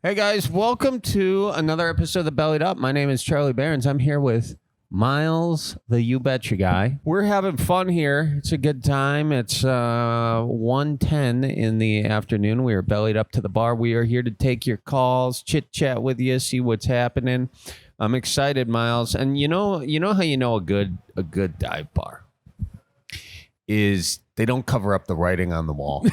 Hey guys, welcome to another episode of the Bellied Up. My name is Charlie Barons. I'm here with Miles, the You Betcha guy. We're having fun here. It's a good time. It's 1:10 in the afternoon. We are bellied up to the bar. We are here to take your calls, chit chat with you, see what's happening. I'm excited, Miles. And you know how you know a good dive bar is they don't cover up the writing on the wall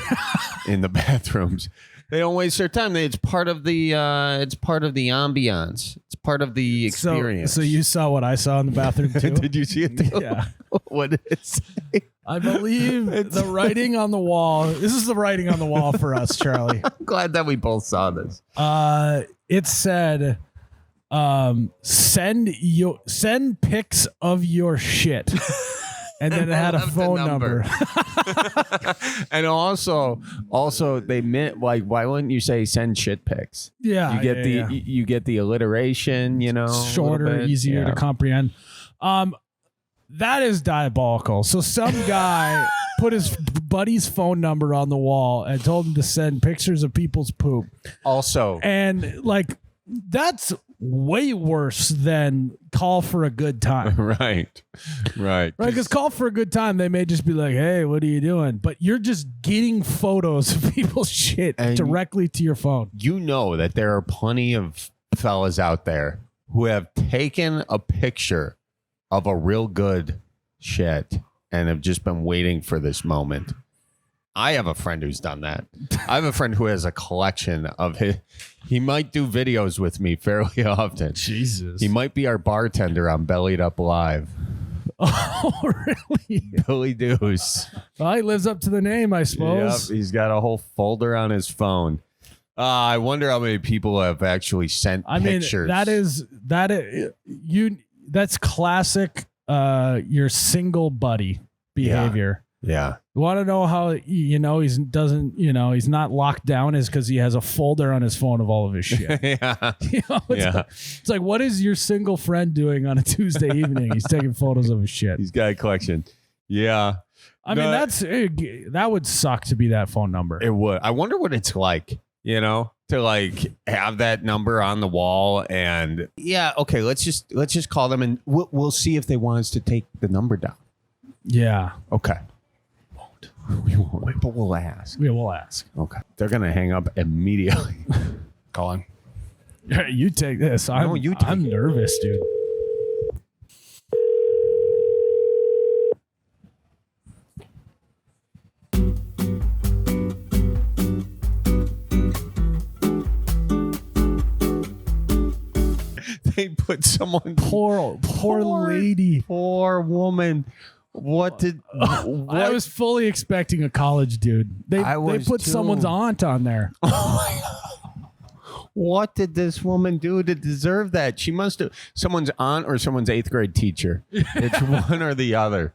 in the bathrooms. They don't waste their time. It's part of the ambiance. It's part of the experience. So you saw what I saw in the bathroom too? Did you see it too? Yeah. What did it say? I believe the writing on the wall. This is the writing on the wall for us, Charlie. I'm glad that we both saw this. It said, send pics of your shit. And then it had a phone number. And also they meant, like, why wouldn't you say send shit pics? Yeah. You get the alliteration, shorter, easier to comprehend. That is diabolical. So some guy put his buddy's phone number on the wall and told him to send pictures of people's poop. Also, and like that's way worse than call for a good time. Right. Because call for a good time, they may just be like, hey, what are you doing? But you're just getting photos of people's shit directly to your phone. You know that there are plenty of fellas out there who have taken a picture of a real good shit and have just been waiting for this moment. I have a friend who's done that. I have a friend who has a collection of his. He might do videos with me fairly often. Jesus. He might be our bartender on Bellied Up Live. Oh, really? Billy Deuce. Well, he lives up to the name, I suppose. Yep, he's got a whole folder on his phone. I wonder how many people have actually sent pictures. That's classic your single buddy behavior. Yeah. You want to know how he's not locked down is because he has a folder on his phone of all of his shit. Yeah. It's like, what is your single friend doing on a Tuesday evening? He's taking photos of his shit. He's got a collection. Yeah. I mean, that would suck to be that phone number. It would. I wonder what it's like, to like have that number on the wall and okay, let's just call them and we'll see if they want us to take the number down. Yeah. Okay. We won't, but we'll ask. Yeah, we'll ask. Okay. They're going to hang up immediately. Colin. You take this. I'm nervous, dude. They put someone... Poor lady. Poor woman. I was fully expecting a college dude. They put someone's aunt on there. What did this woman do to deserve that? She must have someone's aunt or someone's 8th grade teacher. It's one or the other.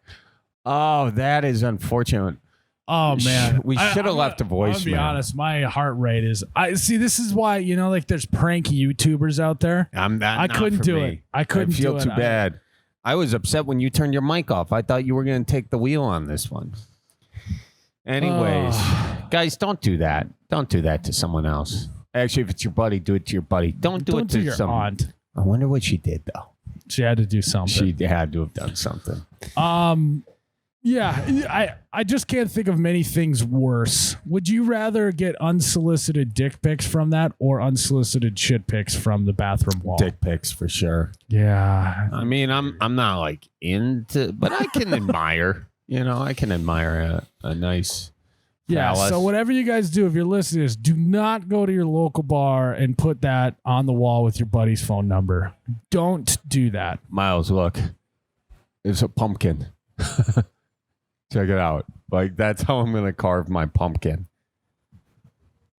Oh, that is unfortunate. Oh man, we should have left a voicemail. I'll be honest, my heart rate is. I see. This is why like there's prank YouTubers out there. I couldn't do it. I couldn't feel too bad. I was upset when you turned your mic off. I thought you were going to take the wheel on this one. Anyways, guys, don't do that. Don't do that to someone else. Actually, if it's your buddy, do it to your buddy. Don't do it to your aunt. I wonder what she did, though. She had to do something. She had to have done something. Yeah, I just can't think of many things worse. Would you rather get unsolicited dick pics from that or unsolicited shit pics from the bathroom wall? Dick pics for sure. Yeah. I mean, I'm not like into, but I can admire. I can admire a nice. Yeah. Phallus. So whatever you guys do, if you're listening to this, do not go to your local bar and put that on the wall with your buddy's phone number. Don't do that. Miles, look, it's a pumpkin. Check it out. Like, that's how I'm going to carve my pumpkin.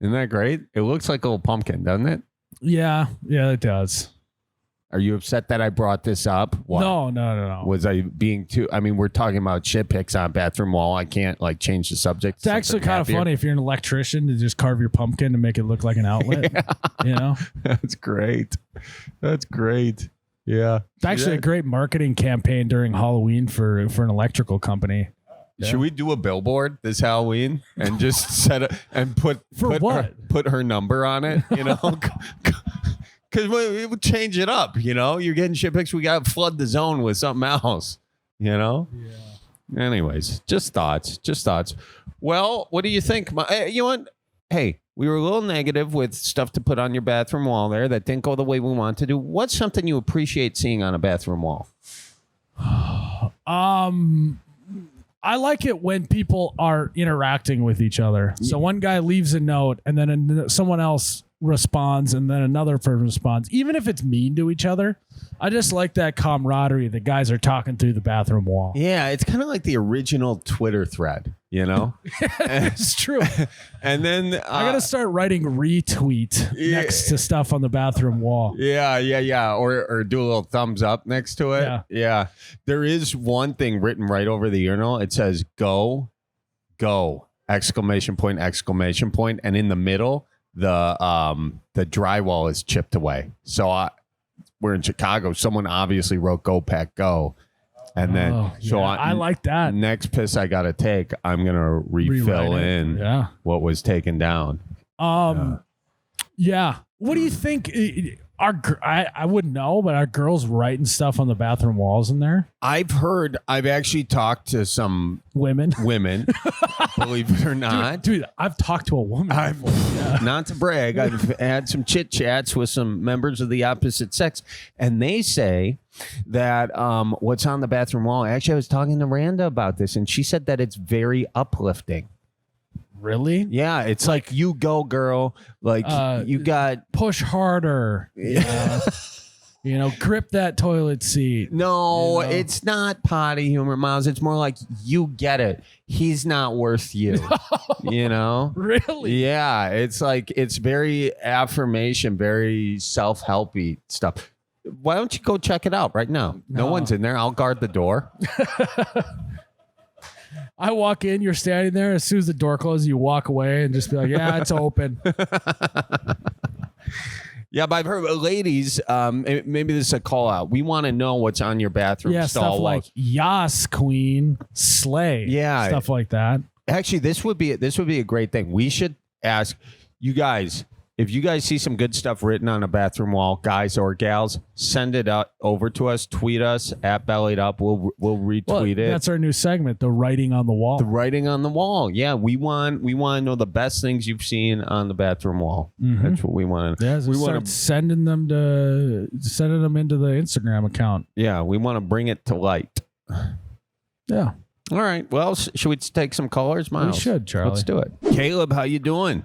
Isn't that great? It looks like a little pumpkin, doesn't it? Yeah, it does. Are you upset that I brought this up? What? No. Was I being too... I mean, we're talking about shit pics on a bathroom wall. I can't, like, change the subject. It's actually kind of funny if you're an electrician to just carve your pumpkin to make it look like an outlet. That's great. Yeah. It's actually a great marketing campaign during Halloween for an electrical company. Should we do a billboard this Halloween and just set it and put her number on it? You know, because we would change it up. You know, you're getting shit pics. We got to flood the zone with something else. You know. Yeah. Anyways, just thoughts. Well, what do you think? You know what? Hey, we were a little negative with stuff to put on your bathroom wall there that didn't go the way we want to do. What's something you appreciate seeing on a bathroom wall? I like it when people are interacting with each other. So one guy leaves a note and then someone else responds and then another person responds. Even if it's mean to each other, I just like that camaraderie that guys are talking through the bathroom wall. Yeah, it's kind of like the original Twitter thread, you know? It's true. And then I got to start writing retweet next to stuff on the bathroom wall. Yeah. Or do a little thumbs up next to it. Yeah. There is one thing written right over the urinal. It says go, exclamation point. And in the middle, the drywall is chipped away. So we're in Chicago. Someone obviously wrote "Go Pack Go," and then I like that. Next piss I gotta take, I'm gonna refill in what was taken down. Yeah. What do you think? I wouldn't know, but are girls writing stuff on the bathroom walls in there? I've actually talked to some women, believe it or not. Dude, I've talked to a woman. Not to brag, I've had some chit chats with some members of the opposite sex, and they say that what's on the bathroom wall. Actually, I was talking to Randa about this, and she said that it's very uplifting. Really? Yeah, it's like you go, girl. Like you got push harder. Yeah. You know, grip that toilet seat. No, it's not potty humor, Miles. It's more like you get it. He's not worth you. No. You know? Really? Yeah. It's like it's very affirmation, very self-helpy stuff. Why don't you go check it out right now? No one's in there. I'll guard the door. I walk in, you're standing there. As soon as the door closes, you walk away and just be like, yeah, it's open. Yeah, but I've heard ladies, maybe this is a call out. We want to know what's on your bathroom stall stuff walls. Like Yas Queen, Slay. Yeah. Stuff like that. Actually, this would be a great thing. We should ask you guys, if you guys see some good stuff written on a bathroom wall, guys or gals, send it over to us. Tweet us at Bellied Up. We'll retweet it. That's our new segment, the writing on the wall. The writing on the wall. Yeah, we want to know the best things you've seen on the bathroom wall. Mm-hmm. That's what we want to. Yeah, we want to sending them into the Instagram account. Yeah, we want to bring it to light. Yeah. All right. Well, should we take some callers, Miles? We should, Charlie. Let's do it. Caleb, how you doing?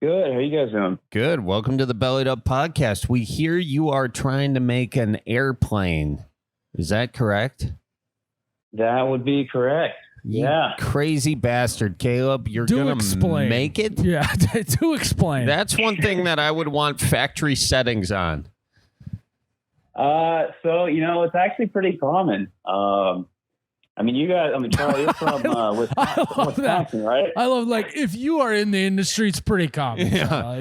Good. How you guys doing? Good. Welcome to the Bellied Up podcast. We hear you are trying to make an airplane. Is that correct? That would be correct. Yeah. Crazy bastard, Caleb. You're going to make it? Yeah, do explain. That's one thing that I would want factory settings on. So, it's actually pretty common. Charlie, you're from Wisconsin, right? I love, if you are in the industry, it's pretty common. Yeah.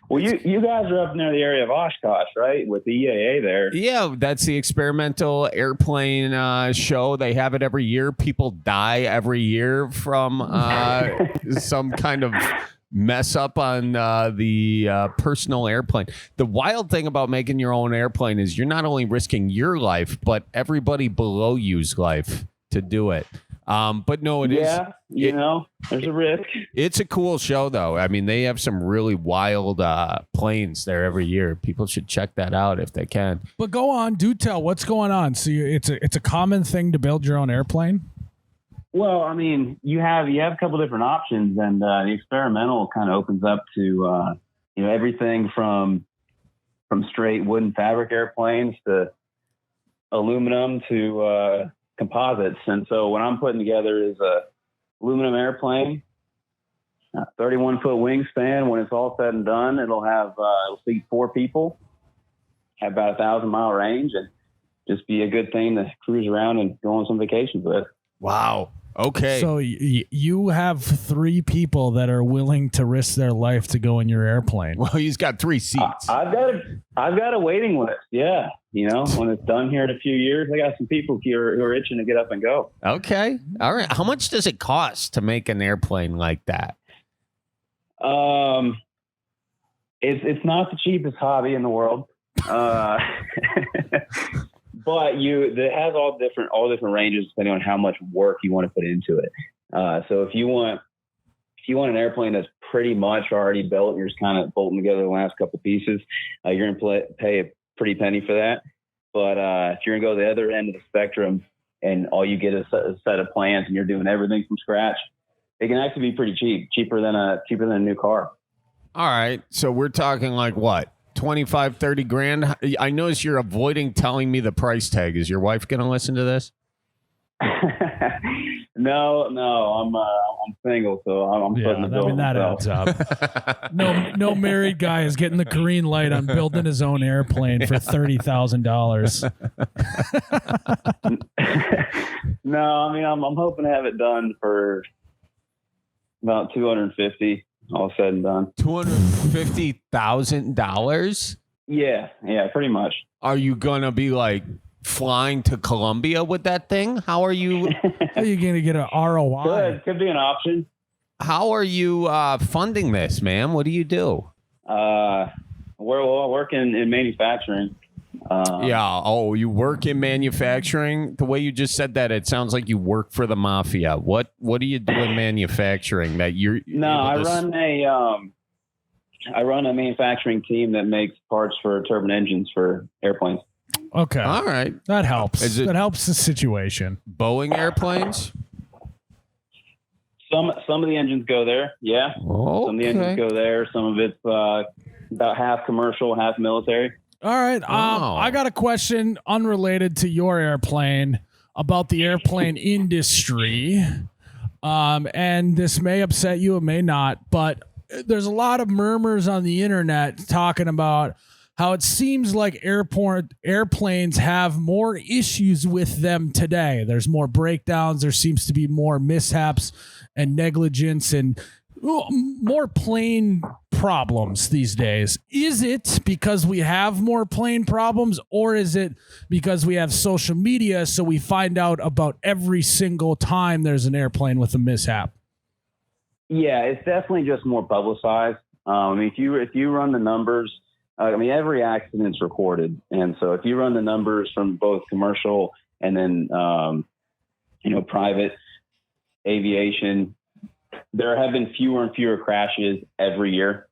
Well, you guys are up near the area of Oshkosh, right? With the EAA there. Yeah, that's the experimental airplane show. They have it every year. People die every year from some kind of mess up on the personal airplane. The wild thing about making your own airplane is you're not only risking your life, but everybody below you's life to do it. But no, it is. Yeah, there's a risk. It's a cool show, though. I mean, they have some really wild planes there every year. People should check that out if they can. But go on, do tell. What's going on? So it's a common thing to build your own airplane? Well, you have a couple different options, and the experimental kind of opens up to everything from straight wooden fabric airplanes to aluminum to composites. And so what I'm putting together is a aluminum airplane, 31-foot wingspan. When it's all said and done, it'll seat 4 people, have about 1,000-mile range, and just be a good thing to cruise around and go on some vacations with. Wow. Okay. So you have 3 people that are willing to risk their life to go in your airplane. Well, he's got 3 seats. I've got a waiting list. Yeah. When it's done here in a few years, I got some people who are itching to get up and go. Okay. All right. How much does it cost to make an airplane like that? It's not the cheapest hobby in the world. But it has all different ranges depending on how much work you want to put into it. So if you want an airplane that's pretty much already built, you're just kind of bolting together the last couple pieces, you're going to pay a pretty penny for that. But if you're going to go the other end of the spectrum and all you get is a set of plans and you're doing everything from scratch, it can actually be pretty cheap, cheaper than a new car. All right. So we're talking like what? 25, 30 grand. I notice you're avoiding telling me the price tag. Is your wife going to listen to this? No, I'm single, so I'm putting the bill. I mean, that adds up. No married guy is getting the green light on building his own airplane for $30,000. No, I mean, I'm hoping to have it done for about $250, all said and done. $250,000? Yeah, pretty much. Are you gonna be like flying to Colombia with that thing? How are you? How are you going to get an ROI? Could be an option. How are you funding this, man? What do you do? We're working in manufacturing. Yeah. Oh, you work in manufacturing? The way you just said that, it sounds like you work for the mafia. What do you do in manufacturing that you're? No, I run a manufacturing team that makes parts for turbine engines for airplanes. Okay. All right. That helps. That helps the situation. Boeing airplanes? Some of the engines go there. Yeah. Okay. Some of the engines go there. Some of it's about half commercial, half military. All right. I got a question unrelated to your airplane about the airplane industry. And this may upset you, it may not, but there's a lot of murmurs on the internet talking about how it seems like airplanes have more issues with them today. There's more breakdowns. There seems to be more mishaps and negligence and more plane problems these days. Is it because we have more plane problems, or is it because we have social media so we find out about every single time there's an airplane with a mishap? Yeah, it's definitely just more publicized. I mean, if you run the numbers, every accident's recorded. And so if you run the numbers from both commercial and then, private aviation, there have been fewer and fewer crashes every year,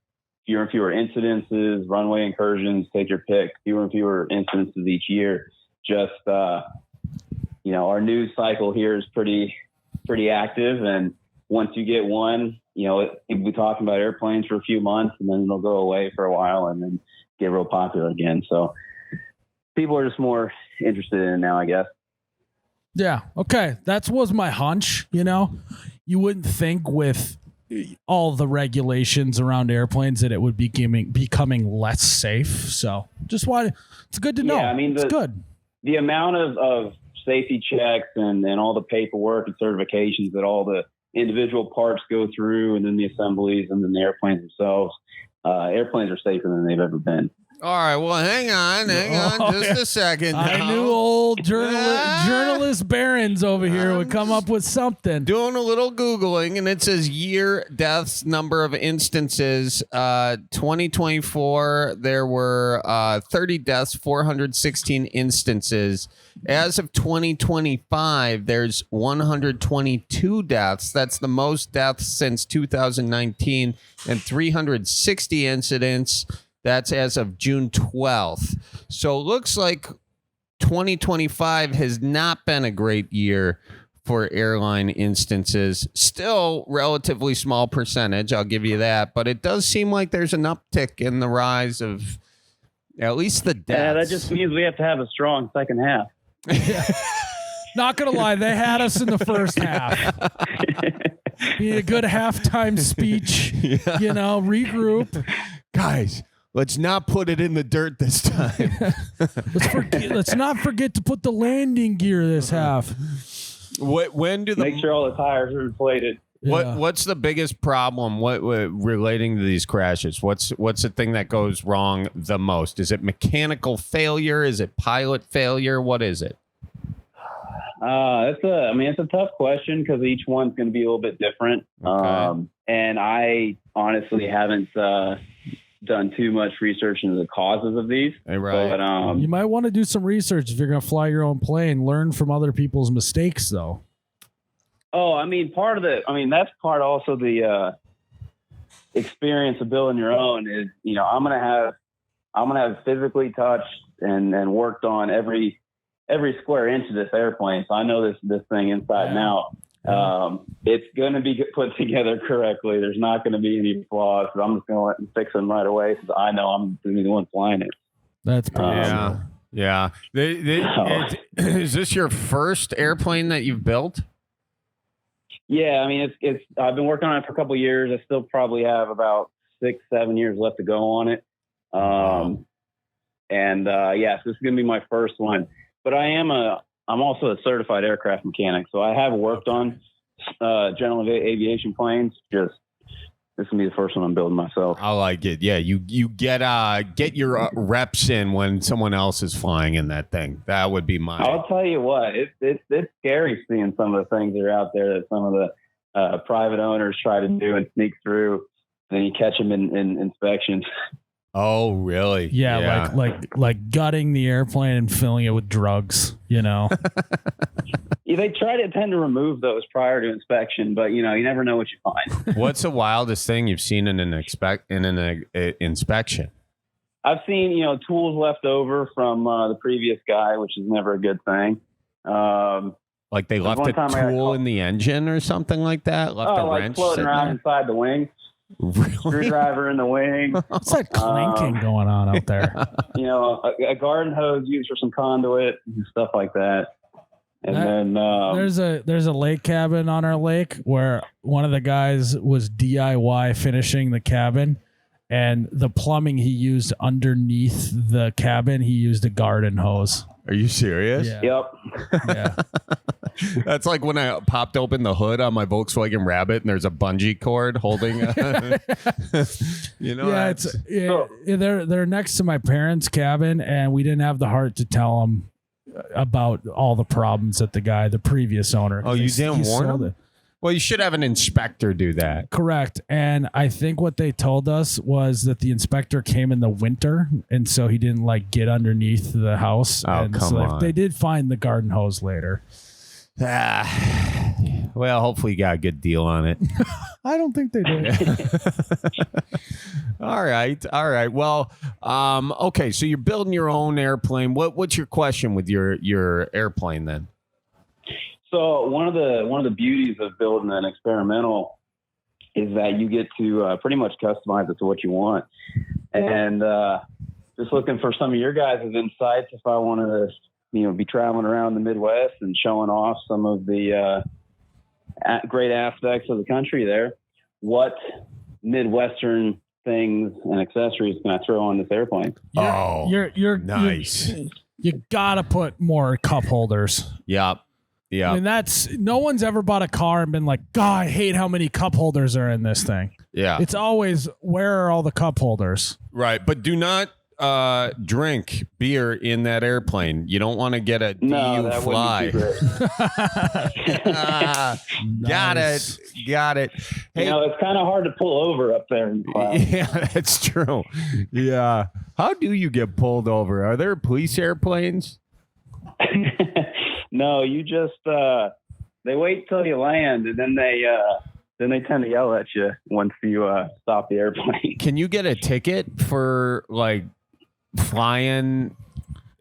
fewer and fewer incidences, runway incursions, take your pick, fewer and fewer incidences each year. Just, our news cycle here is pretty active. And once you get one, we'll be talking about airplanes for a few months and then it'll go away for a while and then get real popular again. So people are just more interested in it now, I guess. Yeah. Okay. That was my hunch. You wouldn't think with all the regulations around airplanes that it would be becoming less safe. So just it's good to know. Yeah, I mean, it's good. The amount of safety checks and all the paperwork and certifications that all the individual parts go through and then the assemblies and then the airplanes themselves, airplanes are safer than they've ever been. All right. Well, hang on just a second. I knew old journalist Barons over here would come up with something. Doing a little Googling, and it says year deaths, number of instances. 2024, there were 30 deaths, 416 instances. As of 2025, there's 122 deaths. That's the most deaths since 2019, and 360 incidents. That's as of June 12th. So it looks like 2025 has not been a great year for airline instances. Still relatively small percentage, I'll give you that. But it does seem like there's an uptick in the rise of at least the deaths. Yeah, that just means we have to have a strong second half. Not going to lie, they had us in the first half. You need a good halftime speech, regroup. Guys, let's not put it in the dirt this time. Let's not forget to put the landing gear this half. When do make sure all the tires are inflated. What's the biggest problem? What relating to these crashes? What's the thing that goes wrong the most? Is it mechanical failure? Is it pilot failure? What is it? It's a tough question because each one's going to be a little bit different. Okay. And I honestly haven't done too much research into the causes of these. Right. But, you might want to do some research if you're going to fly your own plane. Learn from other people's mistakes, though. Oh, I mean, that's part also the experience of building your own is, I'm gonna have physically touched and worked on every square inch of this airplane, so I know this thing inside and out. It's gonna be put together correctly. There's not gonna be any flaws. So I'm just gonna let them fix them right away because I know I'm gonna be the one flying it. That's pretty yeah. Is this your first airplane that you've built? Yeah, I mean, it's. I've been working on it for a couple of years. I still probably have about 6-7 years left to go on it. So this is going to be my first one. But I'm also a certified aircraft mechanic, so I have worked on general aviation planes. Just this is going to be the first one I'm building myself. I like it. Yeah, you get your reps in when someone else is flying in that thing. That would be my. I'll tell you what, it's scary seeing some of the things that are out there that some of the private owners try to do and sneak through. Then you catch them in inspections. Oh, really? Yeah, like gutting the airplane and filling it with drugs. Yeah, they tend to remove those prior to inspection, but you never know what you find. What's the wildest thing you've seen in an inspection? I've seen tools left over from the previous guy, which is never a good thing. Like they left a tool in the engine or something like that. Left a wrench floating around inside the wing. Really? Screwdriver in the wing. What's that clanking going on out there? A garden hose used for some conduit and stuff like that. And there's a lake cabin on our lake where one of the guys was DIY finishing the cabin, and the plumbing he used underneath the cabin, he used a garden hose. Are you serious? Yeah. Yep. Yeah. That's like when I popped open the hood on my Volkswagen Rabbit and there's a bungee cord holding. They're next to my parents' cabin, and we didn't have the heart to tell them about all the problems that the previous owner. Oh, you didn't warn them? Well, you should have an inspector do that. Correct. And I think what they told us was that the inspector came in the winter, and so he didn't get underneath the house. Oh, and come on. They did find the garden hose later. Well, hopefully you got a good deal on it. I don't think they did. All right. Well, okay. So you're building your own airplane. What's your question with your airplane then? So one of the beauties of building an experimental is that you get to pretty much customize it to what you want. And just looking for some of your guys' insights if I wanted to be traveling around the Midwest and showing off some of the great aspects of the country there. What Midwestern things and accessories can I throw on this airplane? You're nice. You gotta put more cup holders. Yep. Yeah. I mean, no one's ever bought a car and been like, God, I hate how many cup holders are in this thing. Yeah. It's always, where are all the cup holders? Right. But do not drink beer in that airplane. You don't want to get a DU fly. Got it. Hey, it's kind of hard to pull over up there in clouds. Yeah, that's true. Yeah. How do you get pulled over? Are there police airplanes? No, you just they wait till you land, and then they tend to yell at you once you stop the airplane. Can you get a ticket for flying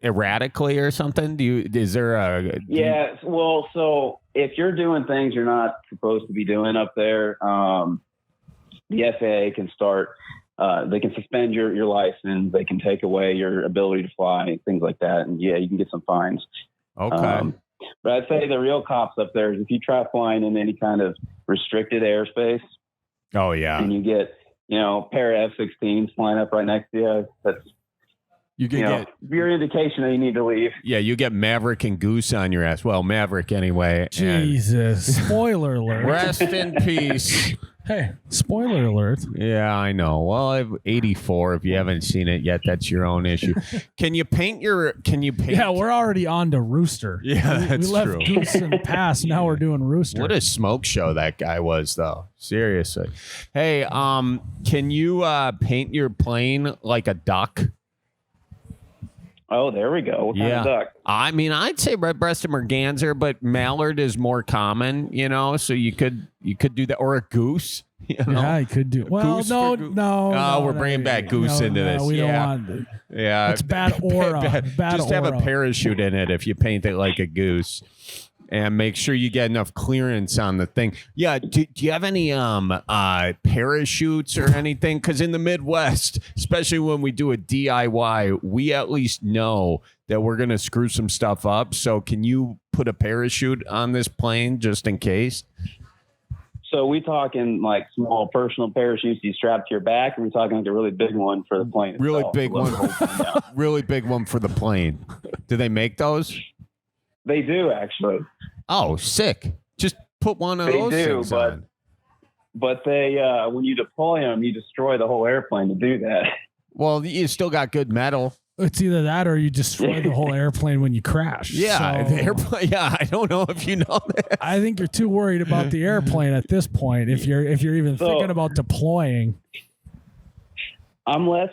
erratically or something? Is there a? Yeah. Well, so if you're doing things you're not supposed to be doing up there, the FAA can start. They can suspend your license. They can take away your ability to fly, things like that. And yeah, you can get some fines. Okay. But I'd say the real cops up there is if you try flying in any kind of restricted airspace. Oh yeah. And you get, a pair of F-16s flying up right next to you. You can get your indication that you need to leave. Yeah, you get Maverick and Goose on your ass. Well, Maverick anyway. Jesus. Spoiler alert. Rest in peace. Hey, spoiler alert. Yeah, I know. Well, I have 84. If you haven't seen it yet, that's your own issue. Can you paint? Yeah, we're already on to Rooster. Yeah, that's we left true. Goose in the past. Now we're doing Rooster. What a smoke show that guy was, though. Seriously. Hey, can you paint your plane like a duck? Oh, there we go. What kind of duck? I mean, I'd say red-breasted merganser, but mallard is more common, so you could do that, or a goose. Yeah, I could do. Well, no. We're bringing back goose into this. We don't want. Yeah, it's bad aura. Bad just aura. have a parachute in it if you paint it like a goose, and make sure you get enough clearance on the thing. Yeah, do you have any parachutes or anything? Because in the Midwest, especially when we do a DIY, we at least know that we're gonna screw some stuff up. So can you put a parachute on this plane just in case? So we talking like small personal parachutes you strap to your back, or we talking like a really big one for the plane? Really itself? big one. Really big one for the plane. Do they make those? They do, actually. Oh, sick. Just put one of those things on. But they, when you deploy them, you destroy the whole airplane to do that. Well, you still got good metal. It's either that or you destroy the whole airplane when you crash. Yeah, so, the airplane. Yeah, I don't know if you know that. I think you're too worried about the airplane at this point. If you're even thinking about deploying, I'm less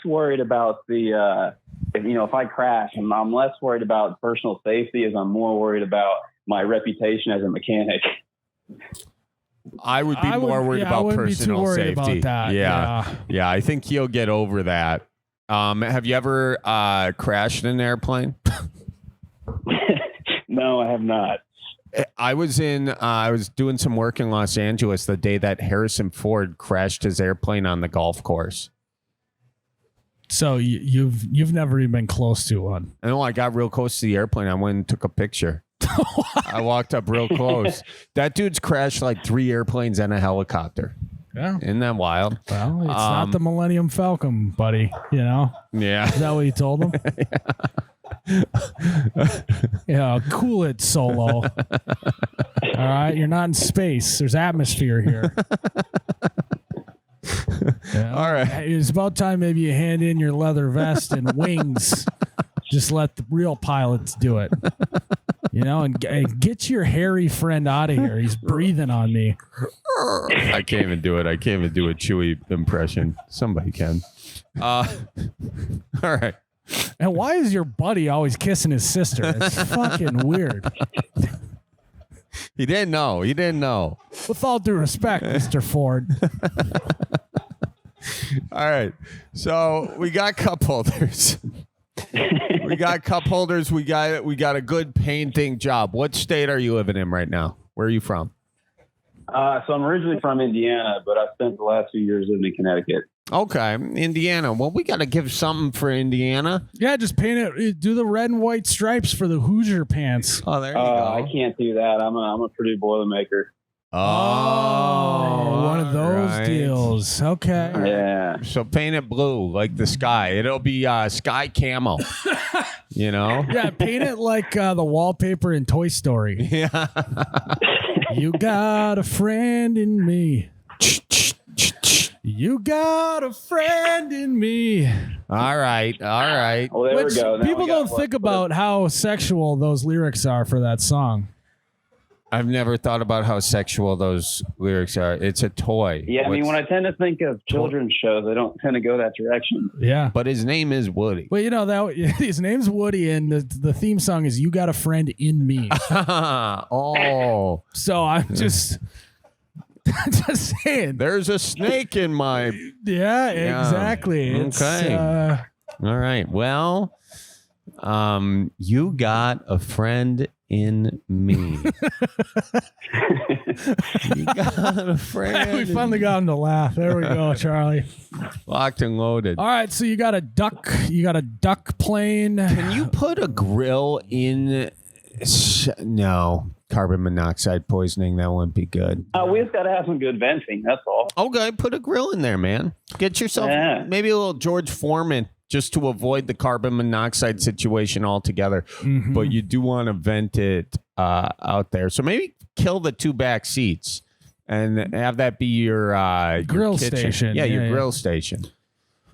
worried about the if I crash, I'm less worried about personal safety as I'm more worried about my reputation as a mechanic. I would be more worried about personal safety. About that. Yeah, I think you'll get over that. Have you ever crashed in an airplane? No, I have not. I was doing some work in Los Angeles the day that Harrison Ford crashed his airplane on the golf course. So you've never even been close to one. I know. I got real close to the airplane. I went and took a picture. I walked up real close. That dude's crashed like 3 airplanes and a helicopter. Yeah. Isn't that wild? Well, it's not the Millennium Falcon, buddy. Yeah. Is that what you told him? Yeah, cool it, Solo. All right, you're not in space. There's atmosphere here. Yeah. All right. It's about time maybe you hand in your leather vest and wings. Just let the real pilots do it. And get your hairy friend out of here. He's breathing on me. I can't even do it. I can't even do a Chewy impression. Somebody can. All right. And why is your buddy always kissing his sister? It's fucking weird. He didn't know. With all due respect, Mr. Ford. All right. So we got cup holders. We got a good painting job. What state are you living in right now? Where are you from? So I'm originally from Indiana, but I spent the last few years living in Connecticut. Okay, Indiana. Well, we got to give something for Indiana. Yeah, just paint it. Do the red and white stripes for the Hoosier pants. Oh, there you go. I can't do that. I'm a Purdue Boilermaker. Oh, one of those deals. Okay. Yeah. So paint it blue like the sky. It'll be sky camo. Yeah, paint it like the wallpaper in Toy Story. Yeah. You got a friend in me. You got a friend in me. All right. Well, there we go. Now People don't think about how sexual those lyrics are for that song. I've never thought about how sexual those lyrics are. It's a toy. Yeah, I mean, when I tend to think of children's shows, I don't tend to go that direction. Yeah. But his name is Woody. Well, that his name's Woody, and the theme song is "You Got a Friend in Me." Oh. So I'm just saying. There's a snake in my. Yeah, exactly. Okay. All right. Well, you got a friend in me. You got a friend. We finally got him to laugh. There we go, Charlie. Locked and loaded. All right, so you got a duck. You got a duck plane. Can you put a grill in? No, carbon monoxide poisoning. That wouldn't be good. We just got to have some good venting. That's all. Okay, put a grill in there, man. Get yourself maybe a little George Foreman just to avoid the carbon monoxide situation altogether. Mhm. But you do want to vent it out there. So maybe kill the 2 back seats and have that be your Grill kitchen. station. Yeah, your Yeah, grill station.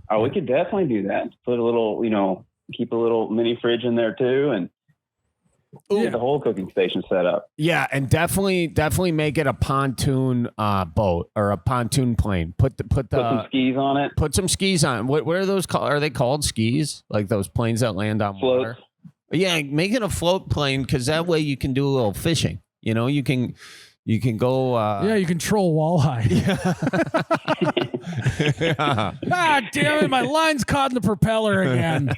Oh, we could definitely do that. Put a little, keep a little mini fridge in there too, and get the whole cooking station set up. Yeah, and definitely make it a pontoon boat or a pontoon plane. Put some skis on it. Put some skis on. What are those called? Are they called skis? Like those planes that land on water? Floats. Yeah, make it a float plane because that way you can do a little fishing. You can go. You can troll walleye. Yeah. Ah, damn it! My line's caught in the propeller again.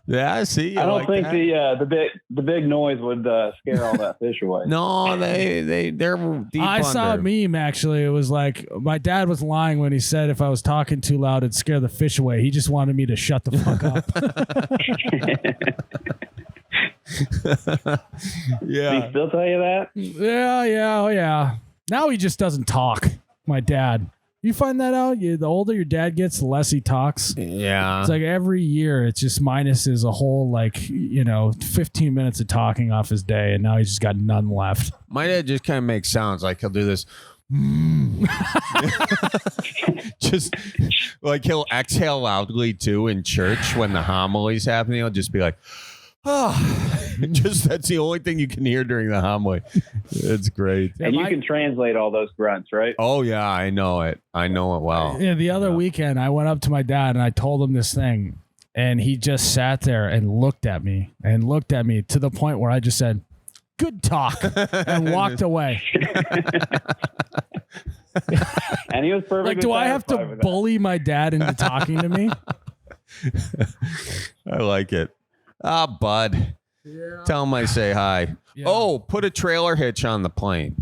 Yeah, see. I don't think the big noise would scare all that fish away. No, they're deep I saw a under. meme actually. It was like my dad was lying when he said if I was talking too loud, it'd scare the fish away. He just wanted me to shut the fuck up. Yeah. Did he still tell you that? Yeah. Now he just doesn't talk. My dad. You find that out? The older your dad gets, the less he talks. Yeah. It's like every year, it's just minuses a whole 15 minutes of talking off his day, and now he's just got none left. My dad just kind of makes sounds like he'll do this. Just like he'll exhale loudly too in church when the homily's happening. He'll just be like, oh, just that's the only thing you can hear during the homily. It's great. And you can translate all those grunts, right? Oh yeah, I know it. I know it well. Yeah, the other weekend, I went up to my dad and I told him this thing, and he just sat there and looked at me to the point where I just said, "Good talk," and walked away. And he was perfectly Like, do I have to satisfied with that. bully my dad into talking to me? I like it. Ah, bud. Yeah. Tell him I say hi. Yeah. Oh, put a trailer hitch on the plane.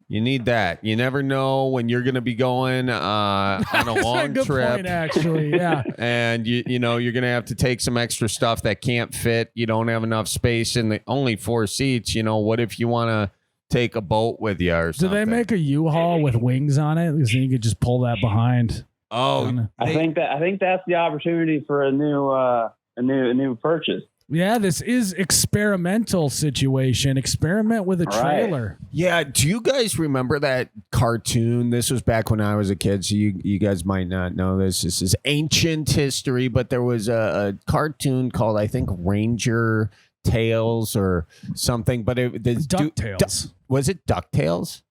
You need that. You never know when you're going to be going on a long Good trip. point, actually. Yeah. And you're going to have to take some extra stuff that can't fit. You don't have enough space in the only 4 seats. What if you want to take a boat with you or Do something? they make a U-Haul with wings on it? Because then you could just pull that behind. Oh, I think that's the opportunity for a new purchase. Yeah, this is experimental situation. Experiment with a trailer. yeah. Do you guys remember that cartoon? This was back when I was a kid, so you guys might not know this. This is ancient history, but there was a cartoon called, I think, Ranger Tales or something. But DuckTales. Was it DuckTales?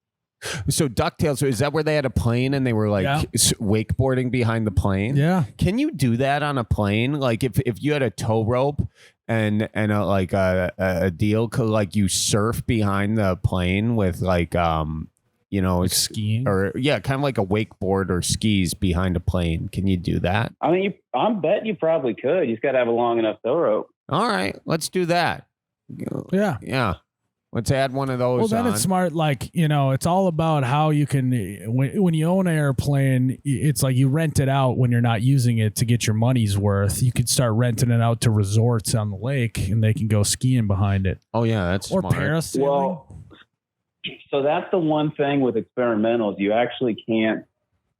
So DuckTales, is that where they had a plane and they were like wakeboarding behind the plane? Yeah. Can you do that on a plane? Like if you had a tow rope and a deal, could like you surf behind the plane with like skiing or kind of like a wakeboard or skis behind a plane. Can you do that? I mean, I'm betting you probably could. You just got to have a long enough tow rope. All right, let's do that. Yeah. Yeah. Let's add one of those. Well, then on. it's smart. Like, it's all about how you can, when you own an airplane, it's like you rent it out when you're not using it to get your money's worth. You could start renting it out to resorts on the lake and they can go skiing behind it. Oh, yeah, that's or smart. parasailing. Well, so that's the one thing with experimentals. You actually can't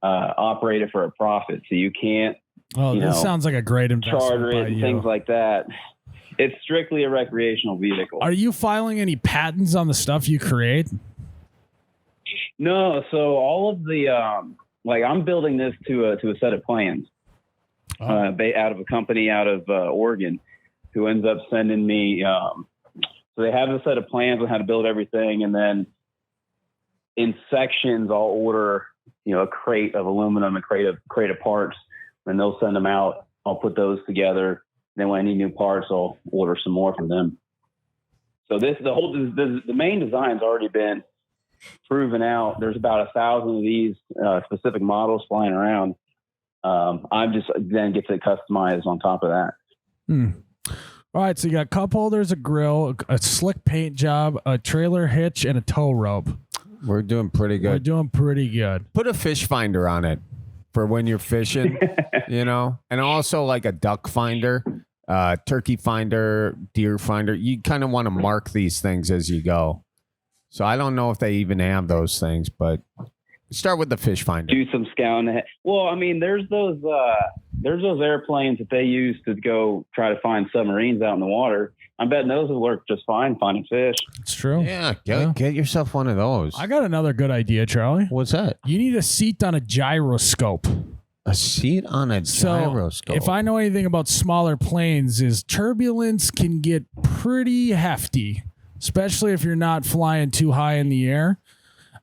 operate it for a profit. So you can't this sounds like a great investment. Charter by it and you. things like that. It's strictly a recreational vehicle. Are you filing any patents on the stuff you create? No. So all of the I'm building this to a set of plans out of a company out of Oregon, who ends up sending me. So they have a set of plans on how to build everything, and then in sections, I'll order a crate of aluminum, a crate of parts, and they'll send them out. I'll put those together. Then when I need new parts, I'll order some more from them. So the main design's already been proven out. There's about 1,000 of these specific models flying around. I'm just then get to customize on top of that. All right, so you got cup holders, a grill, a slick paint job, a trailer hitch, and a tow rope. We're doing pretty good. Put a fish finder on it for when you're fishing, and also like a duck finder. Turkey finder, deer finder. You kind of want to mark these things as you go. So I don't know if they even have those things, but start with the fish finder. Do some scouting ahead. Well, I mean, there's those there's those airplanes that they use to go try to find submarines out in the water. I'm betting those will work just fine finding fish. It's true. Yeah, get yourself one of those. I got another good idea, Charlie. What's that? You need a seat on a gyroscope. A seat on a gyroscope. If I know anything about smaller planes, is turbulence can get pretty hefty, especially if you're not flying too high in the air.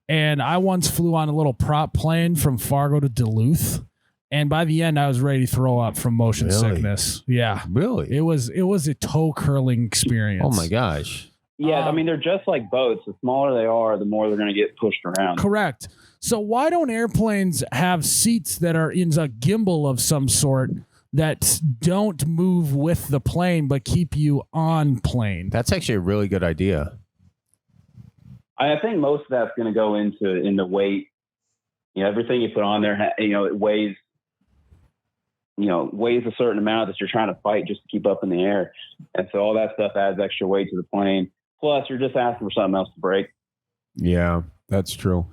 And I once flew on a little prop plane from Fargo to Duluth. And by the end, I was ready to throw up from motion sickness. Yeah. Really? It was a toe curling experience. Oh my gosh. Yeah, I mean, they're just like boats. The smaller they are, the more they're going to get pushed around. Correct. So why don't airplanes have seats that are in a gimbal of some sort that don't move with the plane but keep you on plane? That's actually a really good idea. I think most of that's going to go into weight. You know, everything you put on there, it weighs a certain amount that you're trying to fight just to keep up in the air. And so all that stuff adds extra weight to the plane. Plus, you're just asking for something else to break. Yeah, that's true.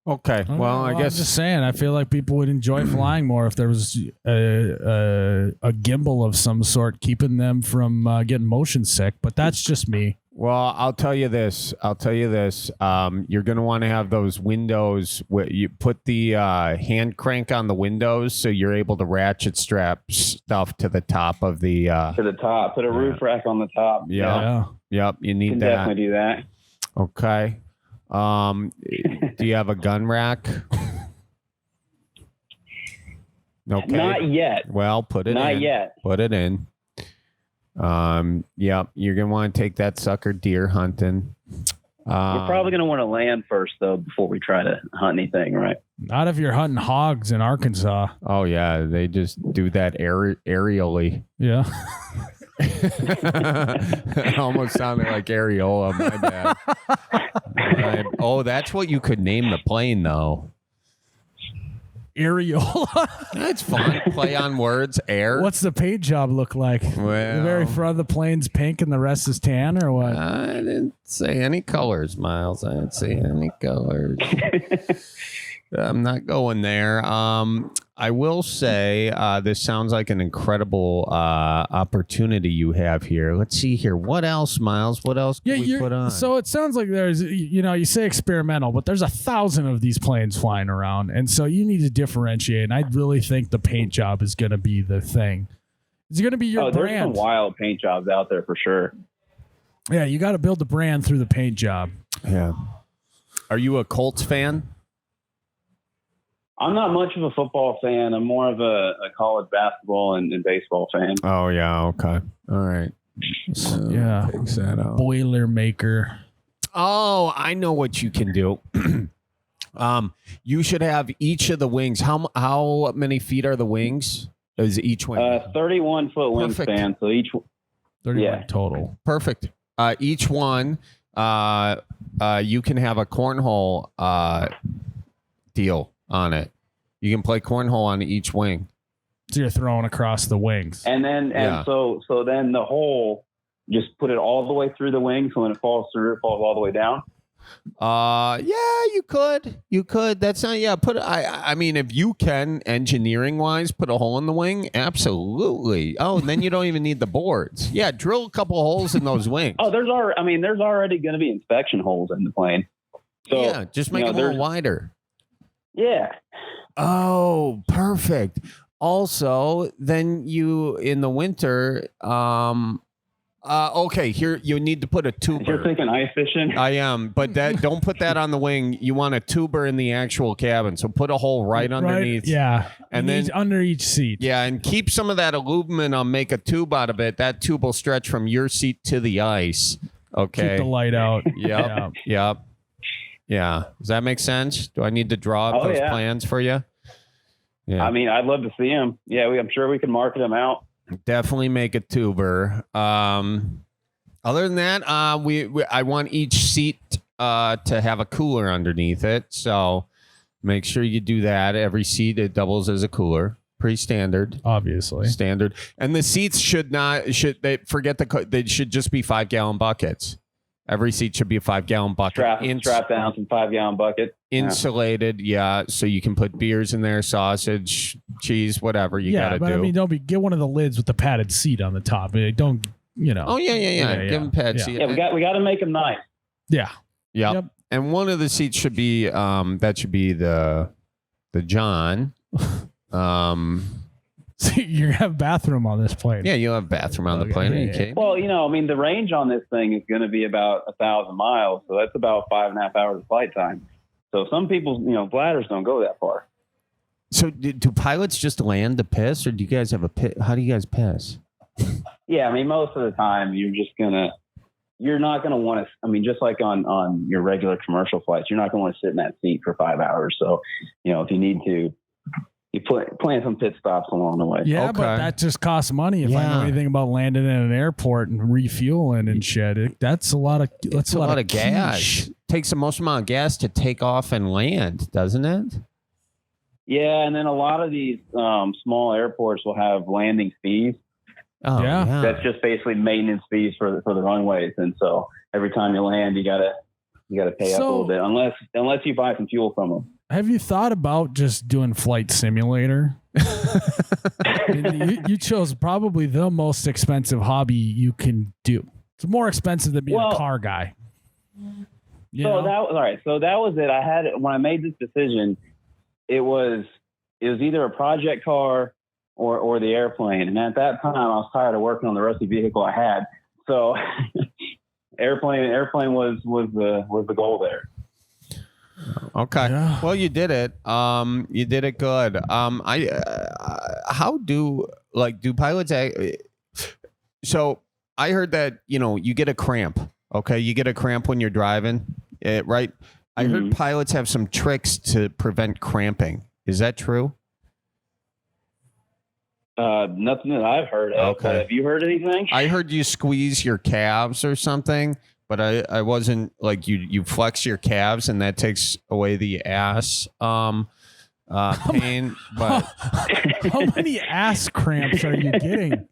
Okay. Well, I guess I'm just saying, I feel like people would enjoy flying more if there was a gimbal of some sort keeping them from getting motion sick. But that's just me. Well, I'll tell you this. You're going to want to have those windows where you put the hand crank on the windows so you're able to ratchet strap stuff to the top of the... to the top. Put a roof rack on the top. Yeah. Yep. You need can that. Definitely do that. Okay. Do you have a gun rack? Okay. Not yet. Well, put it in. Not yet. Put it in. Yep, you're gonna want to take that sucker deer hunting. We're probably gonna want to land first though before we try to hunt anything, right? Not if you're hunting hogs in Arkansas. Oh yeah, they just do that aerially. Yeah. It almost sounded like areola. My bad. Oh, that's what you could name the plane though. Areola. That's fun. Play on words. Air. What's the paint job look like? Well, the very front of the plane's pink and the rest is tan, or what? I didn't say any colors, Miles. I didn't say any colors. I'm not going there. I will say this sounds like an incredible opportunity you have here. Let's see here. What else, Miles? What else can we put on? So it sounds like there's, you say experimental, but there's 1,000 of these planes flying around. And so you need to differentiate. And I really think the paint job is going to be the thing. It's going to be your brand. There's some wild paint jobs out there for sure. Yeah, you got to build the brand through the paint job. Yeah. Are you a Colts fan? I'm not much of a football fan. I'm more of a college basketball and baseball fan. Oh, yeah. Okay. All right. Yeah. Takes that out. Boilermaker. Oh, I know what you can do. You should have each of the wings. How many feet are the wings? Is each wing? 31-foot wingspan. So each 31 total. Perfect. Each one, you can have a cornhole deal on it. You can play cornhole on each wing. So you're throwing across the wings. And then so then the hole, just put it all the way through the wing, so when it falls through, it falls all the way down. Yeah, you could. That's not I mean, if you can, engineering wise, put a hole in the wing, absolutely. Oh, and then you don't even need the boards. Yeah, drill a couple holes in those wings. Oh, there's already going to be inspection holes in the plane. So yeah, just make them a little wider. Yeah. Oh, perfect. Also, then you in the winter, okay, here you need to put a tuber. You're thinking ice fishing? I am, but don't put that on the wing. You want a tuber in the actual cabin. So put a hole right underneath. Yeah. And then under each seat. Yeah, and keep some of that aluminum, make a tube out of it. That tube will stretch from your seat to the ice. Okay. Keep the light out. Yep. Yeah. Does that make sense? Do I need to draw up those plans for you? Yeah. I mean, I'd love to see them. Yeah, I'm sure we can market them out. Definitely make a tuber. Other than that, I want each seat to have a cooler underneath it. So make sure you do that. Every seat, it doubles as a cooler. Pretty standard. Obviously. Standard. And the seats they should just be 5-gallon buckets. Every seat should be a 5-gallon bucket. Strap down some 5-gallon bucket. Insulated, so you can put beers in there, sausage, cheese, whatever you got to do. I mean, get one of the lids with the padded seat on the top. Don't, Oh, yeah. Give them padded seat. Yeah, we got to make them nice. Yeah. Yep. And one of the seats should be, that should be the John. So you're gonna have a bathroom on this plane. Yeah, you'll have a bathroom on the plane. Okay. Well, I mean, the range on this thing is going to be about 1,000 miles, so that's about 5.5 hours of flight time. So some people's, bladders don't go that far. So do pilots just land to piss, or do you guys have a pit? How do you guys piss? Yeah, I mean, most of the time you're not gonna want to. I mean, just like on your regular commercial flights, you're not gonna want to sit in that seat for 5 hours. So, if you need to. You plan some pit stops along the way. Yeah, but that just costs money. If I know anything about landing in an airport and refueling and shit, that's a lot of gas. Takes the most amount of gas to take off and land, doesn't it? Yeah, and then a lot of these small airports will have landing fees. Oh, yeah. That's just basically maintenance fees for the runways, and so every time you land, you gotta pay up a little bit, unless you buy some fuel from them. Have you thought about just doing Flight Simulator? You chose probably the most expensive hobby you can do. It's more expensive than being a car guy. So that was it. I had when I made this decision, it was either a project car or the airplane. And at that time, I was tired of working on the rusty vehicle I had. So airplane was the goal there. Okay. Yeah. Well, you did it. You did it good. How do pilots act? So I heard that, you get a cramp. Okay. You get a cramp when you're driving, right? I heard pilots have some tricks to prevent cramping. Is that true? Nothing that I've heard of. Okay. Have you heard anything? I heard you squeeze your calves or something. But I wasn't like you flex your calves and that takes away the ass pain. But how many ass cramps are you getting?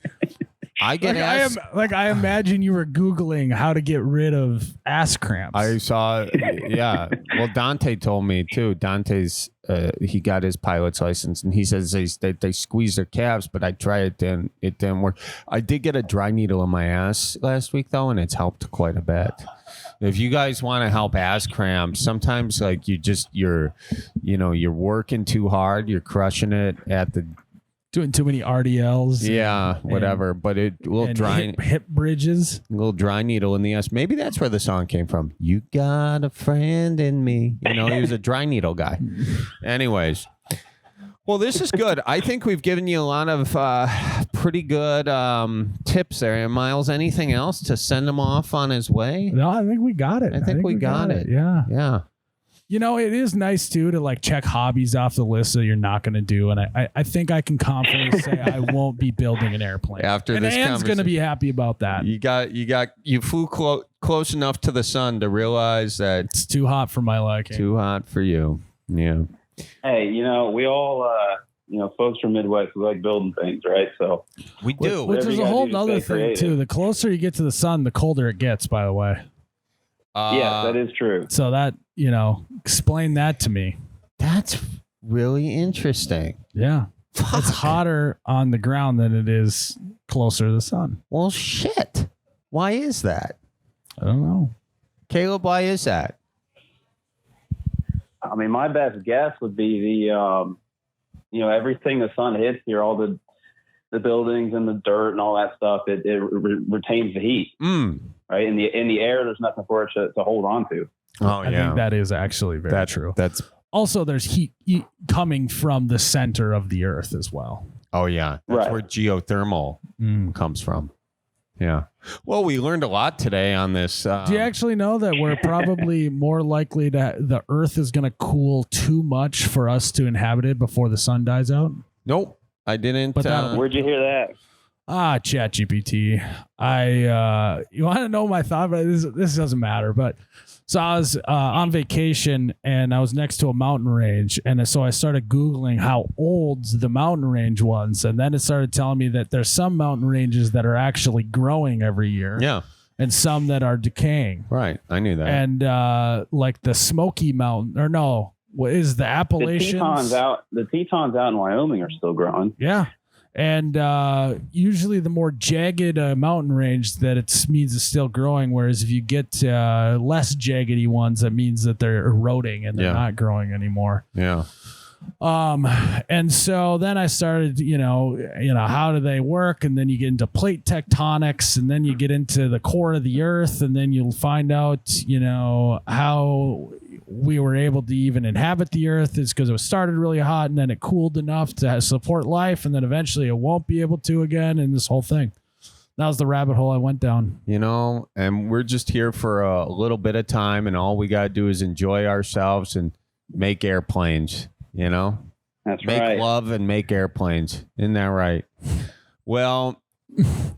I get ass. I imagine you were Googling how to get rid of ass cramps. I saw, yeah. Well, Dante told me too. Dante's he got his pilot's license, and he says they squeeze their calves, but I tried it, it didn't work. I did get a dry needle in my ass last week though, and it's helped quite a bit. If you guys want to help ass cramps, sometimes like you're working too hard, you're crushing it at the. Doing too many RDLs. Yeah, whatever. But a little dry hip bridges. A little dry needle in the ass. Maybe that's where the song came from. You got a friend in me. He was a dry needle guy. Anyways. Well, this is good. I think we've given you a lot of pretty good tips there. And Miles, anything else to send him off on his way? No, I think we got it. I think we got it. Yeah. Yeah. It is nice too to check hobbies off the list that you're not going to do, and I think I can confidently say I won't be building an airplane after and this. Ann's going to be happy about that. You flew close enough to the sun to realize that it's too hot for my liking. Too hot for you. Yeah. Hey, we all folks from Midwest, we like building things, right? So we do. Which is a whole other thing too. The closer you get to the sun, the colder it gets. By the way. Yes, that is true. So that, explain that to me. That's really interesting. Yeah. Fuck. It's hotter on the ground than it is closer to the sun. Well, shit. Why is that? I don't know. Caleb, why is that? I mean, my best guess would be everything the sun hits here, all the buildings and the dirt and all that stuff, it retains the heat. Right? In the air, there's nothing for it to hold on to. Oh, I think that is actually very true. That's also, there's heat coming from the center of the earth as well. Oh, yeah. That's where geothermal comes from. Yeah. Well, we learned a lot today on this. Do you actually know that we're probably more likely the earth is going to cool too much for us to inhabit it before the sun dies out? Nope. I didn't. But where'd you hear that? ChatGPT. You want to know my thought, but this doesn't matter. But so I was on vacation and I was next to a mountain range, and so I started Googling how old the mountain range was, and then it started telling me that there's some mountain ranges that are actually growing every year. Yeah. And some that are decaying. Right. I knew that. And like the Smoky Mountain, or no, what is the Appalachians? The Tetons out in Wyoming are still growing. Yeah. And usually the more jagged mountain range that it means it's still growing, whereas if you get less jaggedy ones, that means that they're eroding and they're not growing anymore. Yeah. And so then I started, how do they work? And then you get into plate tectonics, and then you get into the core of the earth, and then you'll find out, how we were able to even inhabit the earth is because it was started really hot and then it cooled enough to support life, and then eventually it won't be able to again, and this whole thing. That was the rabbit hole I went down. And we're just here for a little bit of time, and all we got to do is enjoy ourselves and make airplanes. That's make right. love and make airplanes. Isn't that right? Well,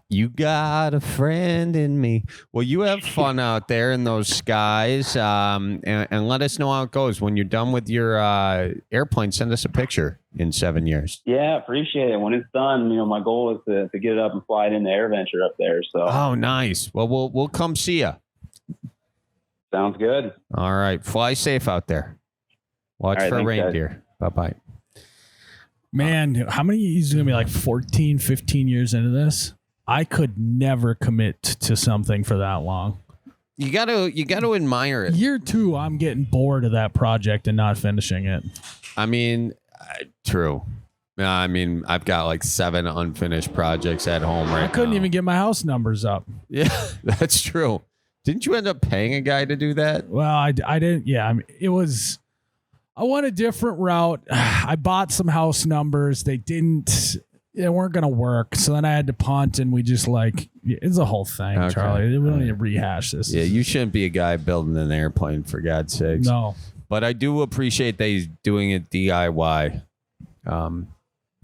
you got a friend in me. Well, you have fun out there in those skies, and let us know how it goes. When you're done with your airplane, send us a picture in 7 years. Yeah, appreciate it. When it's done, my goal is to get it up and fly it into AirVenture up there. So. Oh, nice. Well, we'll come see you. Sounds good. All right. Fly safe out there. Watch right, for thanks, reindeer. Guys. Bye-bye. Man, how many years going to be like 14, 15 years into this? I could never commit to something for that long. You got to admire it. Year 2, I'm getting bored of that project and not finishing it. I mean, true. I mean, I've got like 7 unfinished projects at home right now. I couldn't even get my house numbers up. Yeah, that's true. Didn't you end up paying a guy to do that? Well, I didn't. Yeah, I mean, I went a different route. I bought some house numbers. They weren't going to work. So then I had to punt, and we just it's a whole thing, okay. Charlie. We don't need to rehash this. Yeah, you shouldn't be a guy building an airplane, for God's sakes. No. But I do appreciate that he's doing it DIY.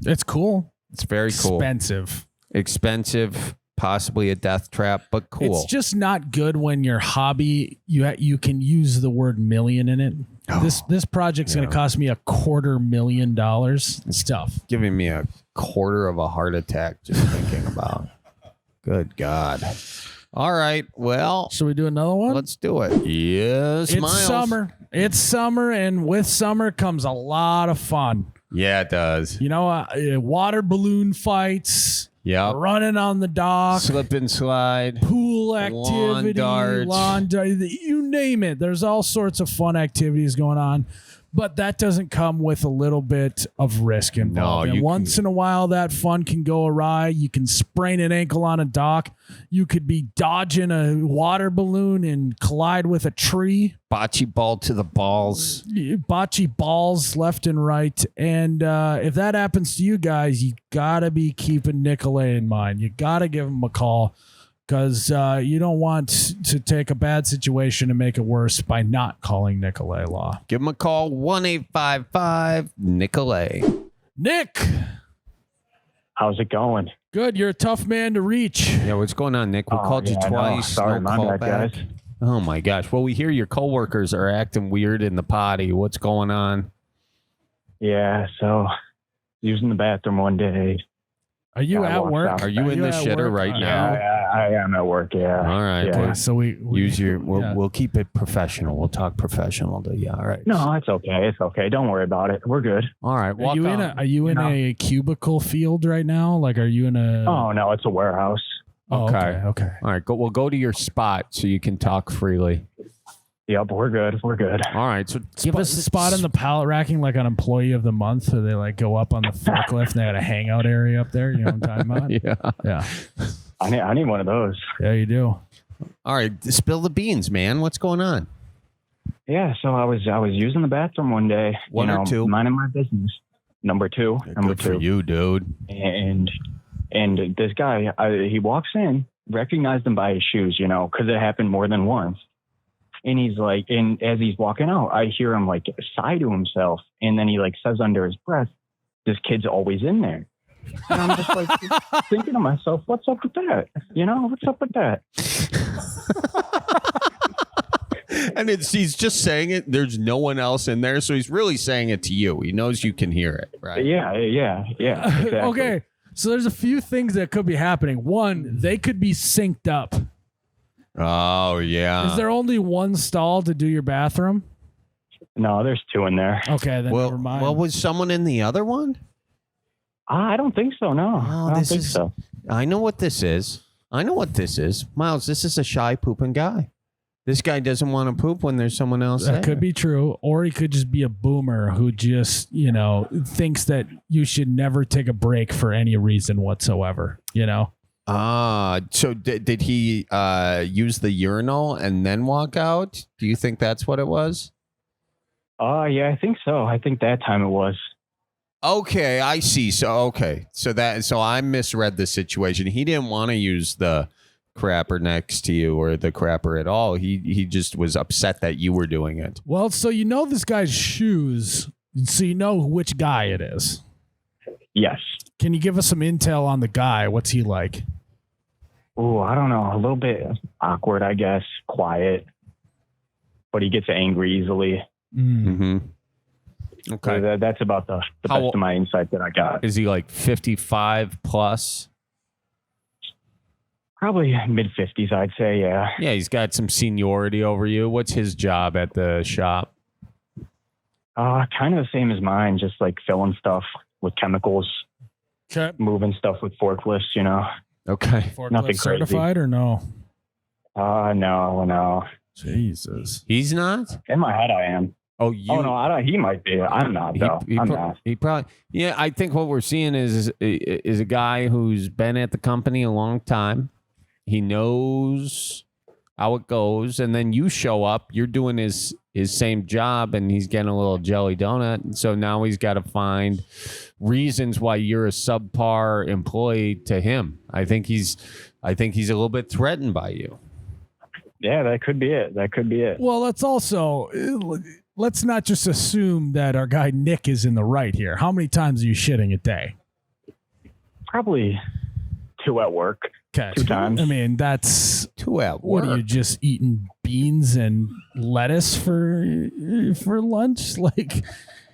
It's cool. It's very cool. Expensive, possibly a death trap, but cool. It's just not good when your hobby, you can use the word million in it. Oh, this project's going to cost me $250,000. It's tough. Giving me a quarter of a heart attack just thinking about. Good God. All right. Well, should we do another one? Let's do it. Yes, it's Miles. summer. It's summer, and with summer comes a lot of fun. Yeah, it does. Water balloon fights. Yeah, running on the dock, slip and slide, pool activity, lawn darts, you name it. There's all sorts of fun activities going on, but that doesn't come with a little bit of risk involved. No, and once in a while, that fun can go awry. You can sprain an ankle on a dock. You could be dodging a water balloon and collide with a tree. Bocce ball to the balls. Bocce balls left and right. And if that happens to you guys, you got to be keeping Nicolay in mind. You got to give him a call, because you don't want to take a bad situation and make it worse by not calling Nicolay Law. Give him a call, 1-855-NICOLAY. Nick! How's it going? Good. You're a tough man to reach. Yeah, what's going on, Nick? We called you twice. Sorry, no my call bad, back. guys. Oh, my gosh. Well, we hear your coworkers are acting weird in the potty. What's going on? Yeah, so using the bathroom one day. Are you at work? Are you in the shitter right now? I am at work, yeah. All right. Yeah. Okay, so we use your. We'll keep it professional. We'll talk professional to you. All right. No, it's okay. It's okay. Don't worry about it. We're good. All right. Are you in a cubicle field right now? Like, are you in a? Oh no, it's a warehouse. Okay. Okay. All right. We'll go to your spot so you can talk freely. Yep, we're good. We're good. All right. So give us a spot in the pallet racking, like an employee of the month, so they go up on the forklift and they got a hangout area up there. You know what I'm talking about? Yeah. I need one of those. Yeah, you do. All right. Spill the beans, man. What's going on? Yeah, so I was using the bathroom one day. One or two? Minding my business. Number two. Good for you, dude. And this guy, he walks in, recognized him by his shoes, because it happened more than once. And he's like, and as he's walking out, I hear him sigh to himself. And then he says under his breath, this kid's always in there. And I'm just thinking to myself, what's up with that? What's up with that? And he's just saying it. There's no one else in there. So he's really saying it to you. He knows you can hear it, right? Yeah. Exactly. Okay. So there's a few things that could be happening. One, they could be synced up. Oh, yeah. Is there only one stall to do your bathroom? No, there's 2 in there. Okay, then never mind. Well, was someone in the other one? I don't think so. No, I don't think so. I know what this is. Miles, this is a shy pooping guy. This guy doesn't want to poop when there's someone else there. That could be true. Or he could just be a boomer who just, thinks that you should never take a break for any reason whatsoever, So did he use the urinal and then walk out? Do you think that's what it was? Yeah, I think so. I think that time it was. Okay, I see. So I misread the situation. He didn't want to use the crapper next to you or the crapper at all. He just was upset that you were doing it. Well, so this guy's shoes, so you know which guy it is. Yes. Can you give us some intel on the guy? What's he like? Oh, I don't know. A little bit awkward, I guess. Quiet, but he gets angry easily. Mm-hmm. Okay. So that's about the best of my insight that I got. Is he like 55 plus? Probably mid-50s, I'd say, yeah. Yeah, he's got some seniority over you. What's his job at the shop? Kind of the same as mine, just like filling stuff with chemicals, moving stuff with forklifts, Okay. Forklift nothing certified crazy. or no? No. Jesus. He's not? In my head, I am. Oh, you? Oh, no, he might be. I'm not, though. I'm not. He probably. Yeah, I think what we're seeing is a guy who's been at the company a long time. He knows how it goes, and then you show up. You're doing his same job, and he's getting a little jelly donut. And so now he's got to find reasons why you're a subpar employee to him. I think he's a little bit threatened by you. Yeah, that could be it. Well, let's not just assume that our guy Nick is in the right here. How many times are you shitting a day? Probably 2 at work. Okay. 2 times. I mean, that's 2 at work. What are you just eating beans and lettuce for lunch? Like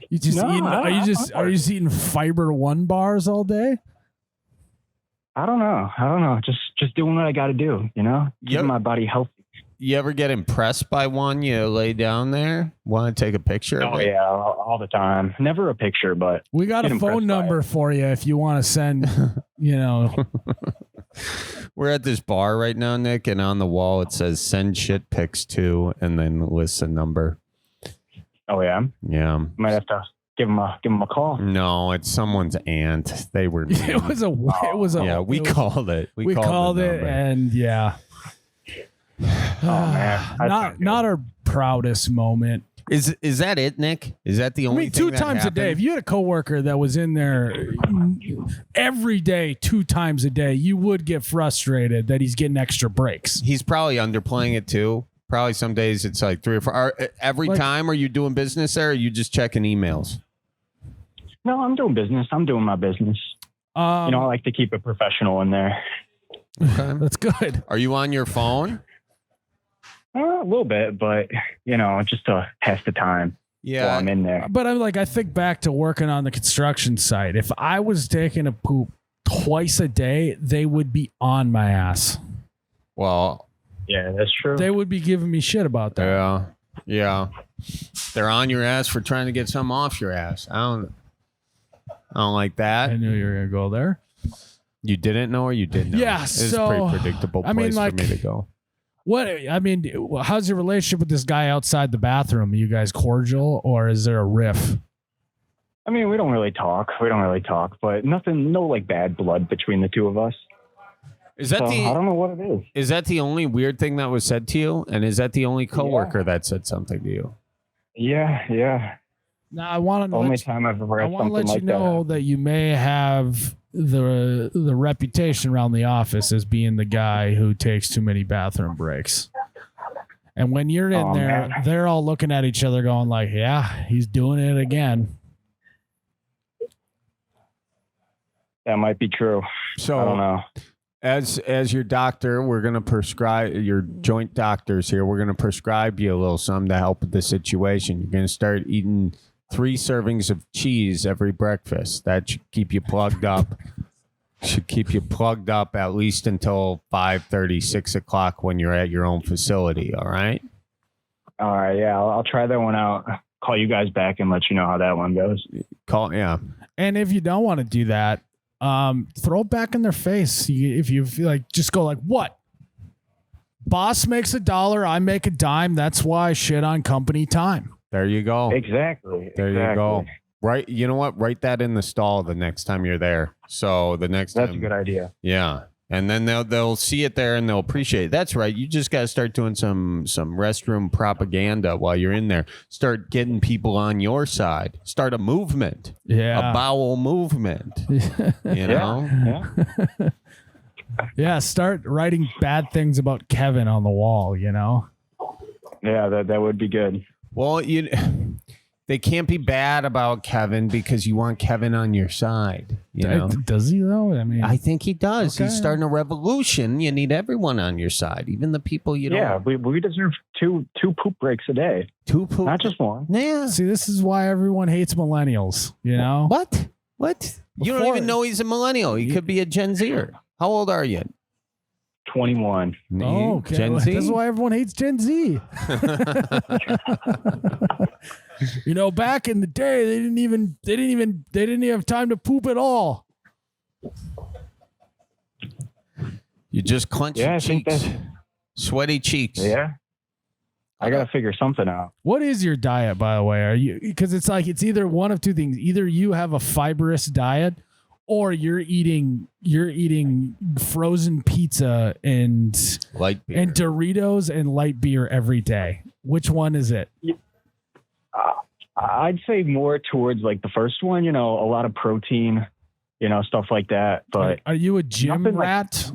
you just eating? Are you just eating Fiber One bars all day? I don't know. Just doing what I got to do. Keeping my body healthy. You ever get impressed by one you lay down there? Want to take a picture of it? Oh, yeah, all the time. Never a picture, but... We got a phone number for you if you want to send, We're at this bar right now, Nick, and on the wall it says send shit pics to, and then lists a number. Oh, yeah? Yeah. Might have to give him a call. No, it's someone's aunt. They were... It was a... Yeah, we called it. We called it, and yeah... Oh man, not our proudest moment. Is that it, Nick? Is that the only? 2 times a day. If you had a coworker that was in there every day, 2 times a day, you would get frustrated that he's getting extra breaks. He's probably underplaying it too. Probably some days it's like 3 or 4. Every time, are you doing business there? Or are you just checking emails? No, I'm doing business. I'm doing my business. I like to keep it professional in there. Okay, that's good. Are you on your phone? A little bit, but just to pass the time. Yeah, while I'm in there. But I think back to working on the construction site. If I was taking a poop twice a day, they would be on my ass. Well, yeah, that's true. They would be giving me shit about that. Yeah. They're on your ass for trying to get something off your ass. I don't like that. I knew you were gonna go there. You didn't know, or you did know? Yeah, it's a pretty predictable place for me to go. How's your relationship with this guy outside the bathroom? Are you guys cordial, or is there a riff? I mean, we don't really talk, but nothing, no like bad blood between the 2 of us. Is that I don't know what it is. Is that the only weird thing that was said to you? And is that the only coworker that said something to you? Yeah. Now I want to only time I've ever had something like that. I want to let you know that you may have the reputation around the office as being the guy who takes too many bathroom breaks. And when you're in there, man, they're all looking at each other going like, yeah, he's doing it again. That might be true. So I don't know. As your doctor, we're going to prescribe, your joint doctors here, we're going to prescribe you a little something to help with the situation. You're going to start eating 3 servings of cheese every breakfast. That should keep you plugged up. Should keep you plugged up at least until 5:30, 6 o'clock when you're at your own facility. All right. All right. Yeah, I'll try that one out. call you guys back and let you know how that one goes. Yeah. And if you don't want to do that, throw it back in their face. If you feel like, just go like, what? Boss makes $1, I make a dime. That's why I shit on company time. There you go. Exactly. There you go. Right. You know what? Write that in the stall the next time you're there. So the next time. That's a good idea. Yeah. And then they'll see it there and they'll appreciate it. That's right. You just got to start doing some restroom propaganda while you're in there. Start getting people on your side. Start a movement. Yeah. A bowel movement. You know? Yeah. Yeah. Start writing bad things about Kevin on the wall, you know? Yeah, that would be good. Well, they can't be bad about Kevin because you want Kevin on your side. You know? Does he though? I mean, I think he does. Okay. He's starting a revolution. You need everyone on your side, even the people you don't. Yeah, we deserve two poop breaks a day. Two poop, not just one. Yeah. see, this is why everyone hates millennials, you know? What? You don't even know he's a millennial. He could be a Gen Zer. How old are you? 21. Oh, okay. Gen Z? That's why everyone hates Gen Z. You know, back in the day, they didn't even have time to poop at all. You just clench your cheeks. Sweaty cheeks. Yeah. I got to figure something out. What is your diet, by the way? Are you, because it's like, it's either one of two things. Either you have a fibrous diet or you're eating frozen pizza and light beer and Doritos and light beer every day. Which one is it? I'd say more towards like the first one, you know, a lot of protein, you know, stuff like that. But are you a gym rat?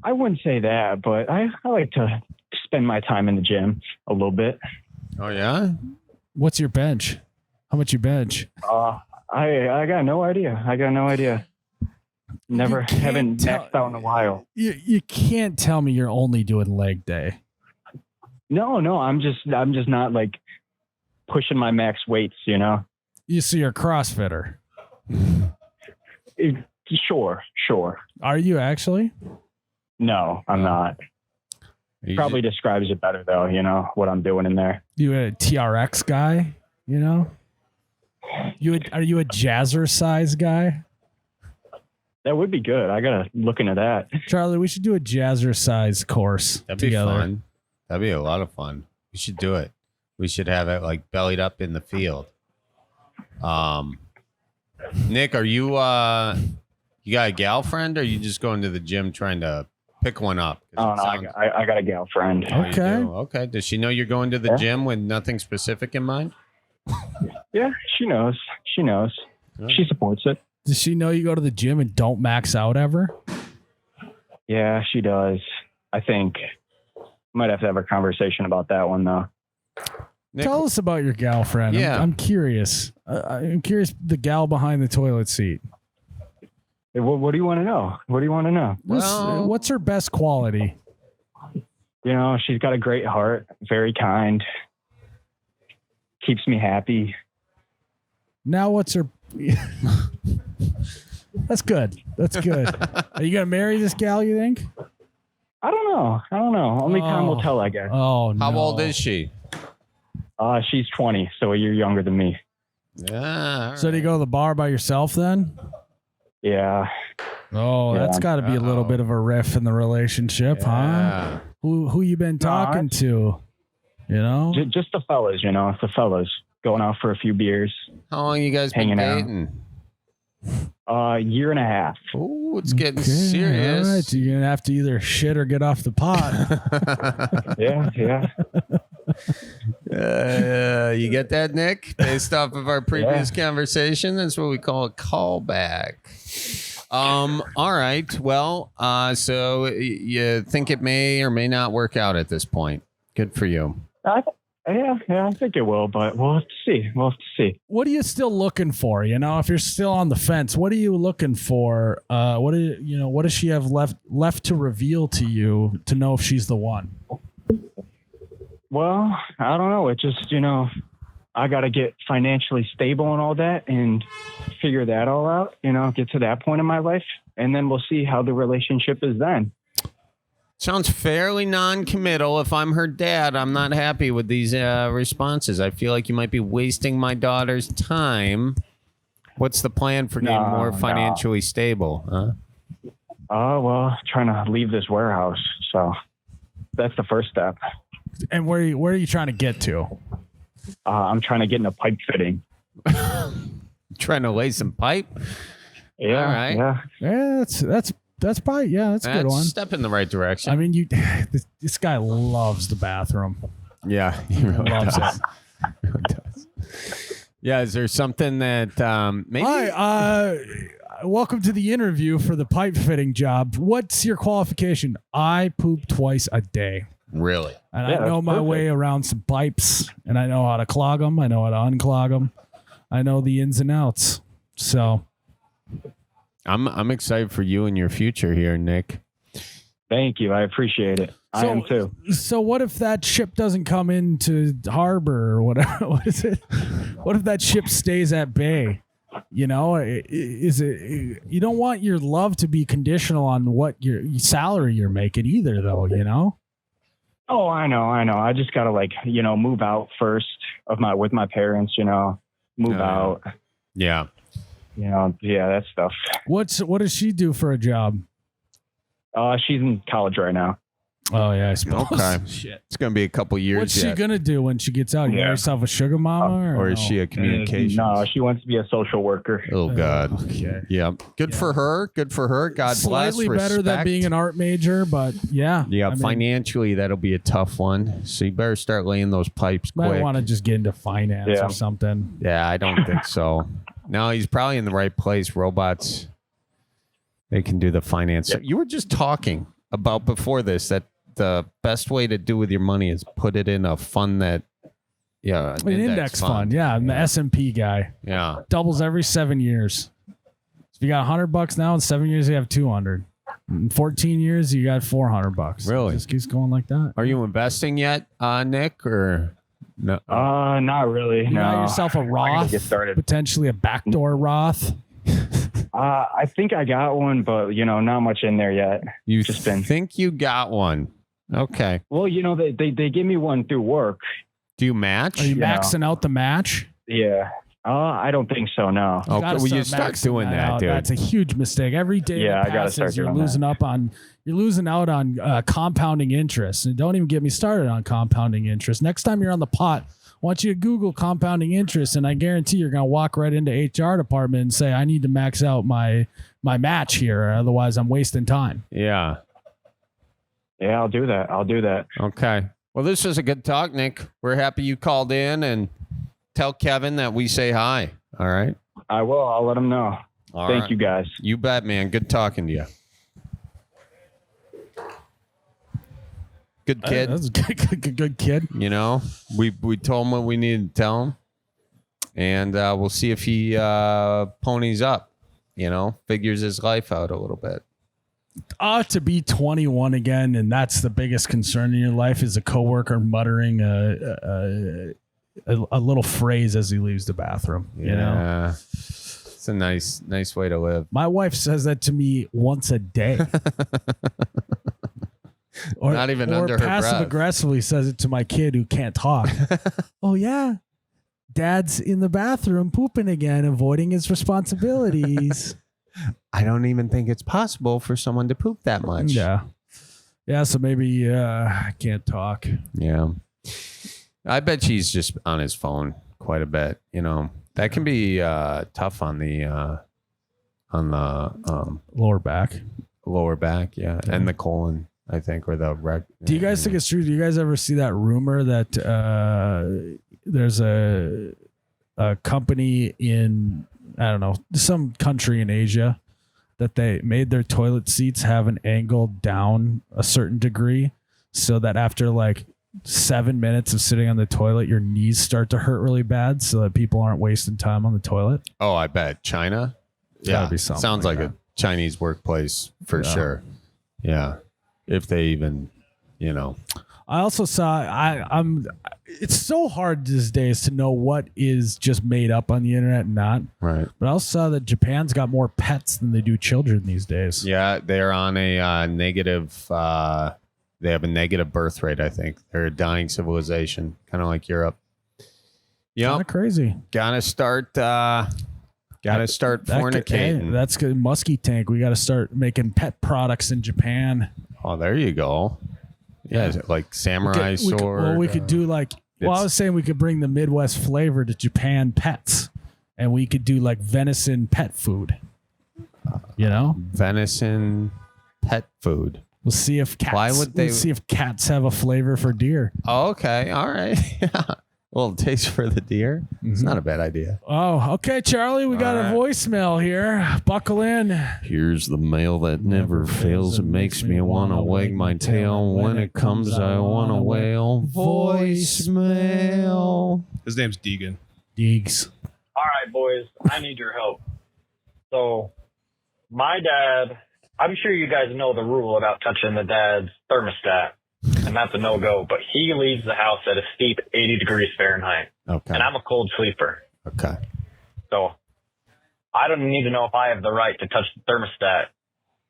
I wouldn't say that, but I like to spend my time in the gym a little bit. Oh yeah? What's your bench? How much you bench? I got no idea. Haven't maxed out in a while. You can't tell me you're only doing leg day. No, I'm just not like pushing my max weights, you know. You see, you're a CrossFitter. Sure. Are you actually? No, I'm not. Probably describes it better though, you know, what I'm doing in there. You a TRX guy, you know? Are you a jazzercise guy? That would be good. I gotta look into that. Charlie, we should do a jazzercise course. That'd be together. fun. That'd be a lot of fun. We should do it. We should have it like bellied up in the field. Nick, are you you got a gal friend or are you just going to the gym trying to pick one up? Oh no, I got a gal friend. Okay. Okay. Does she know you're going to the gym with nothing specific in mind? Yeah, she knows. Oh. She supports it. Does she know you go to the gym and don't max out ever? Yeah, she does. I think might have to have a conversation about that one though. Nick, Tell us about your gal friend. Yeah. I'm curious. I'm curious. The gal behind the toilet seat. What do you want to know? Well, What's her best quality? You know, she's got a great heart, very kind, keeps me happy. Now what's her... That's good. Are you going to marry this gal, you think? I don't know. Only time will tell, I guess. Oh, no. how old is she? She's 20, so a year younger than me. Yeah. So do you go to the bar by yourself then? Yeah. Oh, that's got to be a little bit of a riff in the relationship, huh? Who you been talking to? You know? Just the fellas, you know, going out for a few beers. How long you guys been hanging dating? A year and a half. Oh, it's getting Okay, serious. All right, so you're gonna have to either shit or get off the pot. Yeah. You get that, Nick? Based off of our previous conversation, that's what we call a callback. All right. Well, so you think it may or may not work out at this point. Good for you. Yeah, I think it will, but we'll have to see. What are you still looking for? You know, if you're still on the fence, what are you looking for? What does she have left to reveal to you to know if she's the one? Well, I don't know. It just, you know, I got to get financially stable and all that and figure that all out, you know, get to that point in my life. And then we'll see how the relationship is then. Sounds fairly non-committal. If I'm her dad, I'm not happy with these responses. I feel like you might be wasting my daughter's time. What's the plan for getting more financially stable? Huh? Well, trying to leave this warehouse. So that's the first step. And where are you trying to get to? I'm trying to get into pipe fitting. Trying to lay some pipe? Yeah. All right. Yeah, that's probably that's a good one. Step in the right direction. I mean, this guy loves the bathroom. Yeah, he really Loves does. He really does. Yeah, is there something that maybe? Hi, welcome to the interview for the pipe fitting job. What's your qualification? I poop twice a day. Really? And I know my way around some pipes, and I know how to clog them. I know how to unclog them. I know the ins and outs. So I'm excited for you and your future here, Nick. Thank you. I appreciate it. I am too. So what if that ship doesn't come into harbor or whatever? What is it? What if that ship stays at bay? You know, is it? You don't want your love to be conditional on what your salary you're making either, though. You know. Oh, I know. I just gotta move out first with my parents. Move out. Yeah. That stuff. What does she do for a job? She's in college right now. Oh yeah, I suppose. Okay. Shit. It's gonna be a couple years. What's she gonna do when she gets out? You got herself a sugar mama, or is she a communications? No, she wants to be a social worker. Oh God. Okay. Yeah. Good for her. Good for her. God Slightly bless. better than being an art major, but yeah. Yeah. Financially, that'll be a tough one. So you better start laying those pipes quick. Might want to just get into finance or something. Yeah, I don't think so. No, he's probably in the right place. Robots, they can do the finance. Yep. You were just talking about before this that the best way to do with your money is put it in a fund that, an index fund. Yeah, I'm the S&P guy. Yeah, doubles every 7 years. If you got $100 now, in 7 years you have 200. In 14 years you got $400. Really? It just keeps going like that. Are you investing yet, Nick, or no? Not really. You got yourself a Roth, get started. potentially a backdoor Roth. I think I got one, but not much in there yet. You just been think you got one? Okay. Well, they give me one through work. Do you match? Are you maxing out the match? Yeah. I don't think so. No. Okay. Well, you start doing that, dude. That's a huge mistake. Every day that passes, you're losing out on compounding interest. And don't even get me started on compounding interest. Next time you're on the pot, I want you to Google compounding interest, and I guarantee you're going to walk right into HR department and say, I need to max out my match here. Otherwise, I'm wasting time. Yeah. Yeah, I'll do that. Okay. Well, this was a good talk, Nick. We're happy you called in, and tell Kevin that we say hi. All right. I will. I'll let him know. Thank you, guys. You bet, man. Good talking to you. Good kid. That's a good kid. We told him what we needed to tell him, and we'll see if he ponies up. Figures his life out a little bit. To be 21 again, and that's the biggest concern in your life, is a coworker muttering a little phrase as he leaves the bathroom. Yeah. It's a nice way to live. My wife says that to me once a day. Or not even under her breath. Passive aggressively says it to my kid who can't talk. Oh yeah, Dad's in the bathroom pooping again, avoiding his responsibilities. I don't even think it's possible for someone to poop that much. Yeah. So maybe I can't talk. Yeah. I bet she's just on his phone quite a bit. That can be tough on the lower back. Lower back, yeah, and the colon, I think, or the rec. Do you guys think it's true? Do you guys ever see that rumor that there's a company in, I don't know, some country in Asia, that they made their toilet seats have an angle down a certain degree so that after 7 minutes of sitting on the toilet, your knees start to hurt really bad so that people aren't wasting time on the toilet? Oh, I bet. China? Yeah. Be something sounds like a Chinese workplace for sure. Yeah. If they even, I also saw, it's so hard these days to know what is just made up on the internet and not. Right. But I also saw that Japan's got more pets than they do children these days. Yeah, they're on a negative They have a negative birth rate, I think. They're a dying civilization, kind of like Europe. Kind of Yep. crazy. Gotta start fornicating. That's good. Muskie Tank. We got to start making pet products in Japan. Oh, there you go. Yeah, is it like samurai sword. We could do like. Well, I was saying we could bring the Midwest flavor to Japan pets, and we could do like venison pet food. You know, venison pet food. We'll see if cats. Why would they? We'll see if cats have a flavor for deer. Oh, okay, all right. Yeah. A little taste for the deer. It's not a bad idea. Oh, okay, Charlie. We got a voicemail here. Buckle in. Here's the mail that never fails. It makes me want to wag my tail. When it comes, I want to wail. Voicemail. His name's Deegan. Deegs. All right, boys, I need your help. So, my dad, I'm sure you guys know the rule about touching the dad's thermostat, and that's a no-go, but he leaves the house at a steep 80 degrees Fahrenheit. Okay. And I'm a cold sleeper. Okay. So, I don't need to know if I have the right to touch the thermostat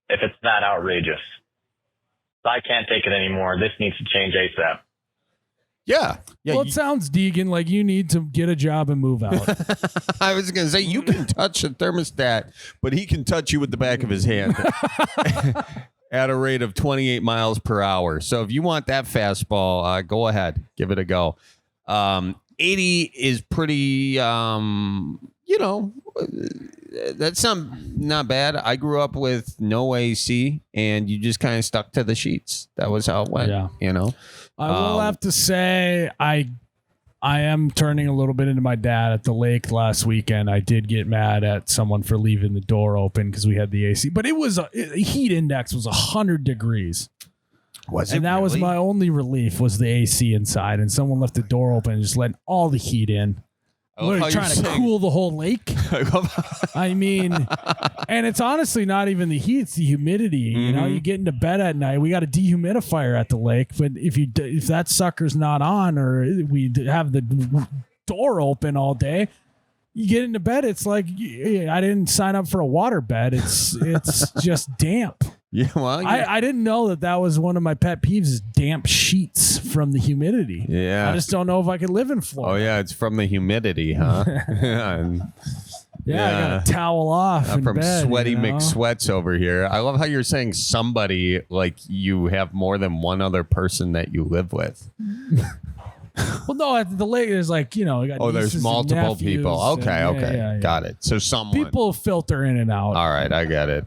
if it's that outrageous. I can't take it anymore. This needs to change ASAP. Yeah. Well, it sounds, Deegan, like you need to get a job and move out. I was going to say, you can touch the thermostat, but he can touch you with the back of his hand at a rate of 28 miles per hour. So if you want that fastball, go ahead. Give it a go. 80 is pretty, that's not bad. I grew up with no AC, and you just kind of stuck to the sheets. That was how it went, I will have to say I am turning a little bit into my dad. At the lake last weekend, I did get mad at someone for leaving the door open because we had the AC. But it was heat index was 100 degrees. And that was my only relief was the AC inside, and someone left the door open and just letting all the heat in. What are you trying to cool the whole lake? I mean, and it's honestly not even the heat; it's the humidity. You know, you get into bed at night. We got a dehumidifier at the lake, but if that sucker's not on, or we have the door open all day, you get into bed. It's like I didn't sign up for a water bed. It's just damp. Yeah, well, I didn't know that was one of my pet peeves is damp sheets from the humidity. Yeah. I just don't know if I could live in Florida. Oh, yeah, it's from the humidity, huh? I got to towel off I'm in from bed, Sweaty McSweats over here. I love how you're saying somebody like you have more than one other person that you live with. Well, no, at the lake, there's like, there's multiple people. Okay. Got it. So someone. People filter in and out. All right. I get it.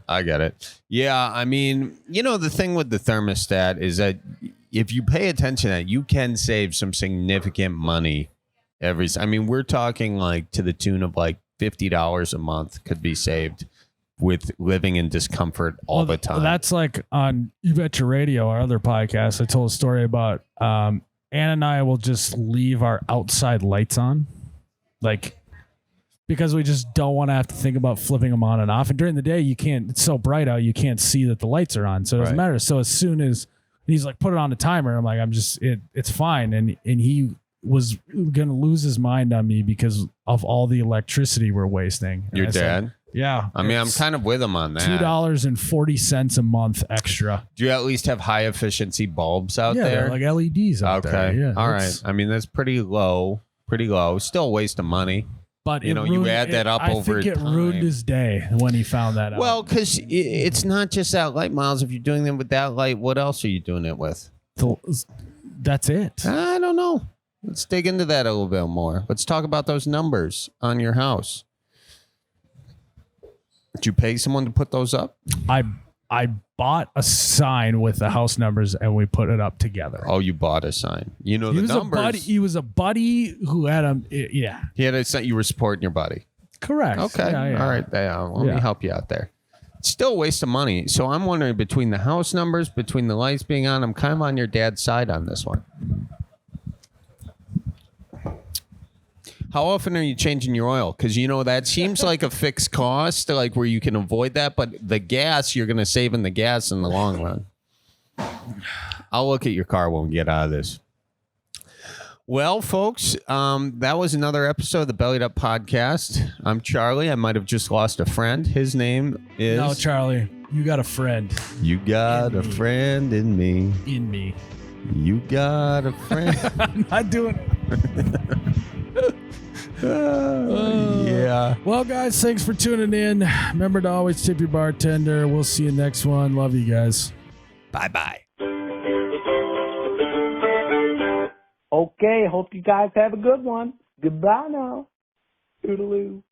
Yeah. I mean, the thing with the thermostat is that if you pay attention to that, you can save some significant money we're talking like to the tune of like $50 a month could be saved with living in discomfort all the time. That's like on You Betcha Radio, our other podcast. I told a story about, Ann and I will just leave our outside lights on, because we just don't want to have to think about flipping them on and off. And during the day, it's so bright out, you can't see that the lights are on. So it doesn't matter. So as soon as he's like, put it on the timer, I'm like, it's fine. And he was going to lose his mind on me because of all the electricity we're wasting. And Your I dad? said, yeah. I mean, I'm kind of with him on that. $2.40 a month extra. Do you at least have high efficiency bulbs out there? Like LEDs out there. Okay. Yeah, all right. I mean, that's pretty low. Still a waste of money. But you add that up over time. I think it ruined his day when he found that out. Well, because it's not just that light, Miles. If you're doing them with that light, what else are you doing it with? That's it. I don't know. Let's dig into that a little bit more. Let's talk about those numbers on your house. Did you pay someone to put those up? I bought a sign with the house numbers and we put it up together. Oh, you bought a sign. The numbers. He was a buddy who had a He had a sign. You were supporting your buddy. Correct. Okay. Yeah. All right. Let me help you out there. It's still a waste of money. So I'm wondering between the house numbers, between the lights being on, I'm kind of on your dad's side on this one. How often are you changing your oil? Because, that seems like a fixed cost, like where you can avoid that. But the gas, you're going to save in the gas in the long run. I'll look at your car when we get out of this. Well, folks, that was another episode of the Bellied Up Podcast. I'm Charlie. I might have just lost a friend. His name is... No, Charlie. You got a friend You got a friend in me. in me. You got a friend. I'm not doing it. Yeah. Well, guys, thanks for tuning in. Remember to always tip your bartender. We'll see you next one. Love you guys. Bye-bye. Okay, hope you guys have a good one. Goodbye now. Toodaloo.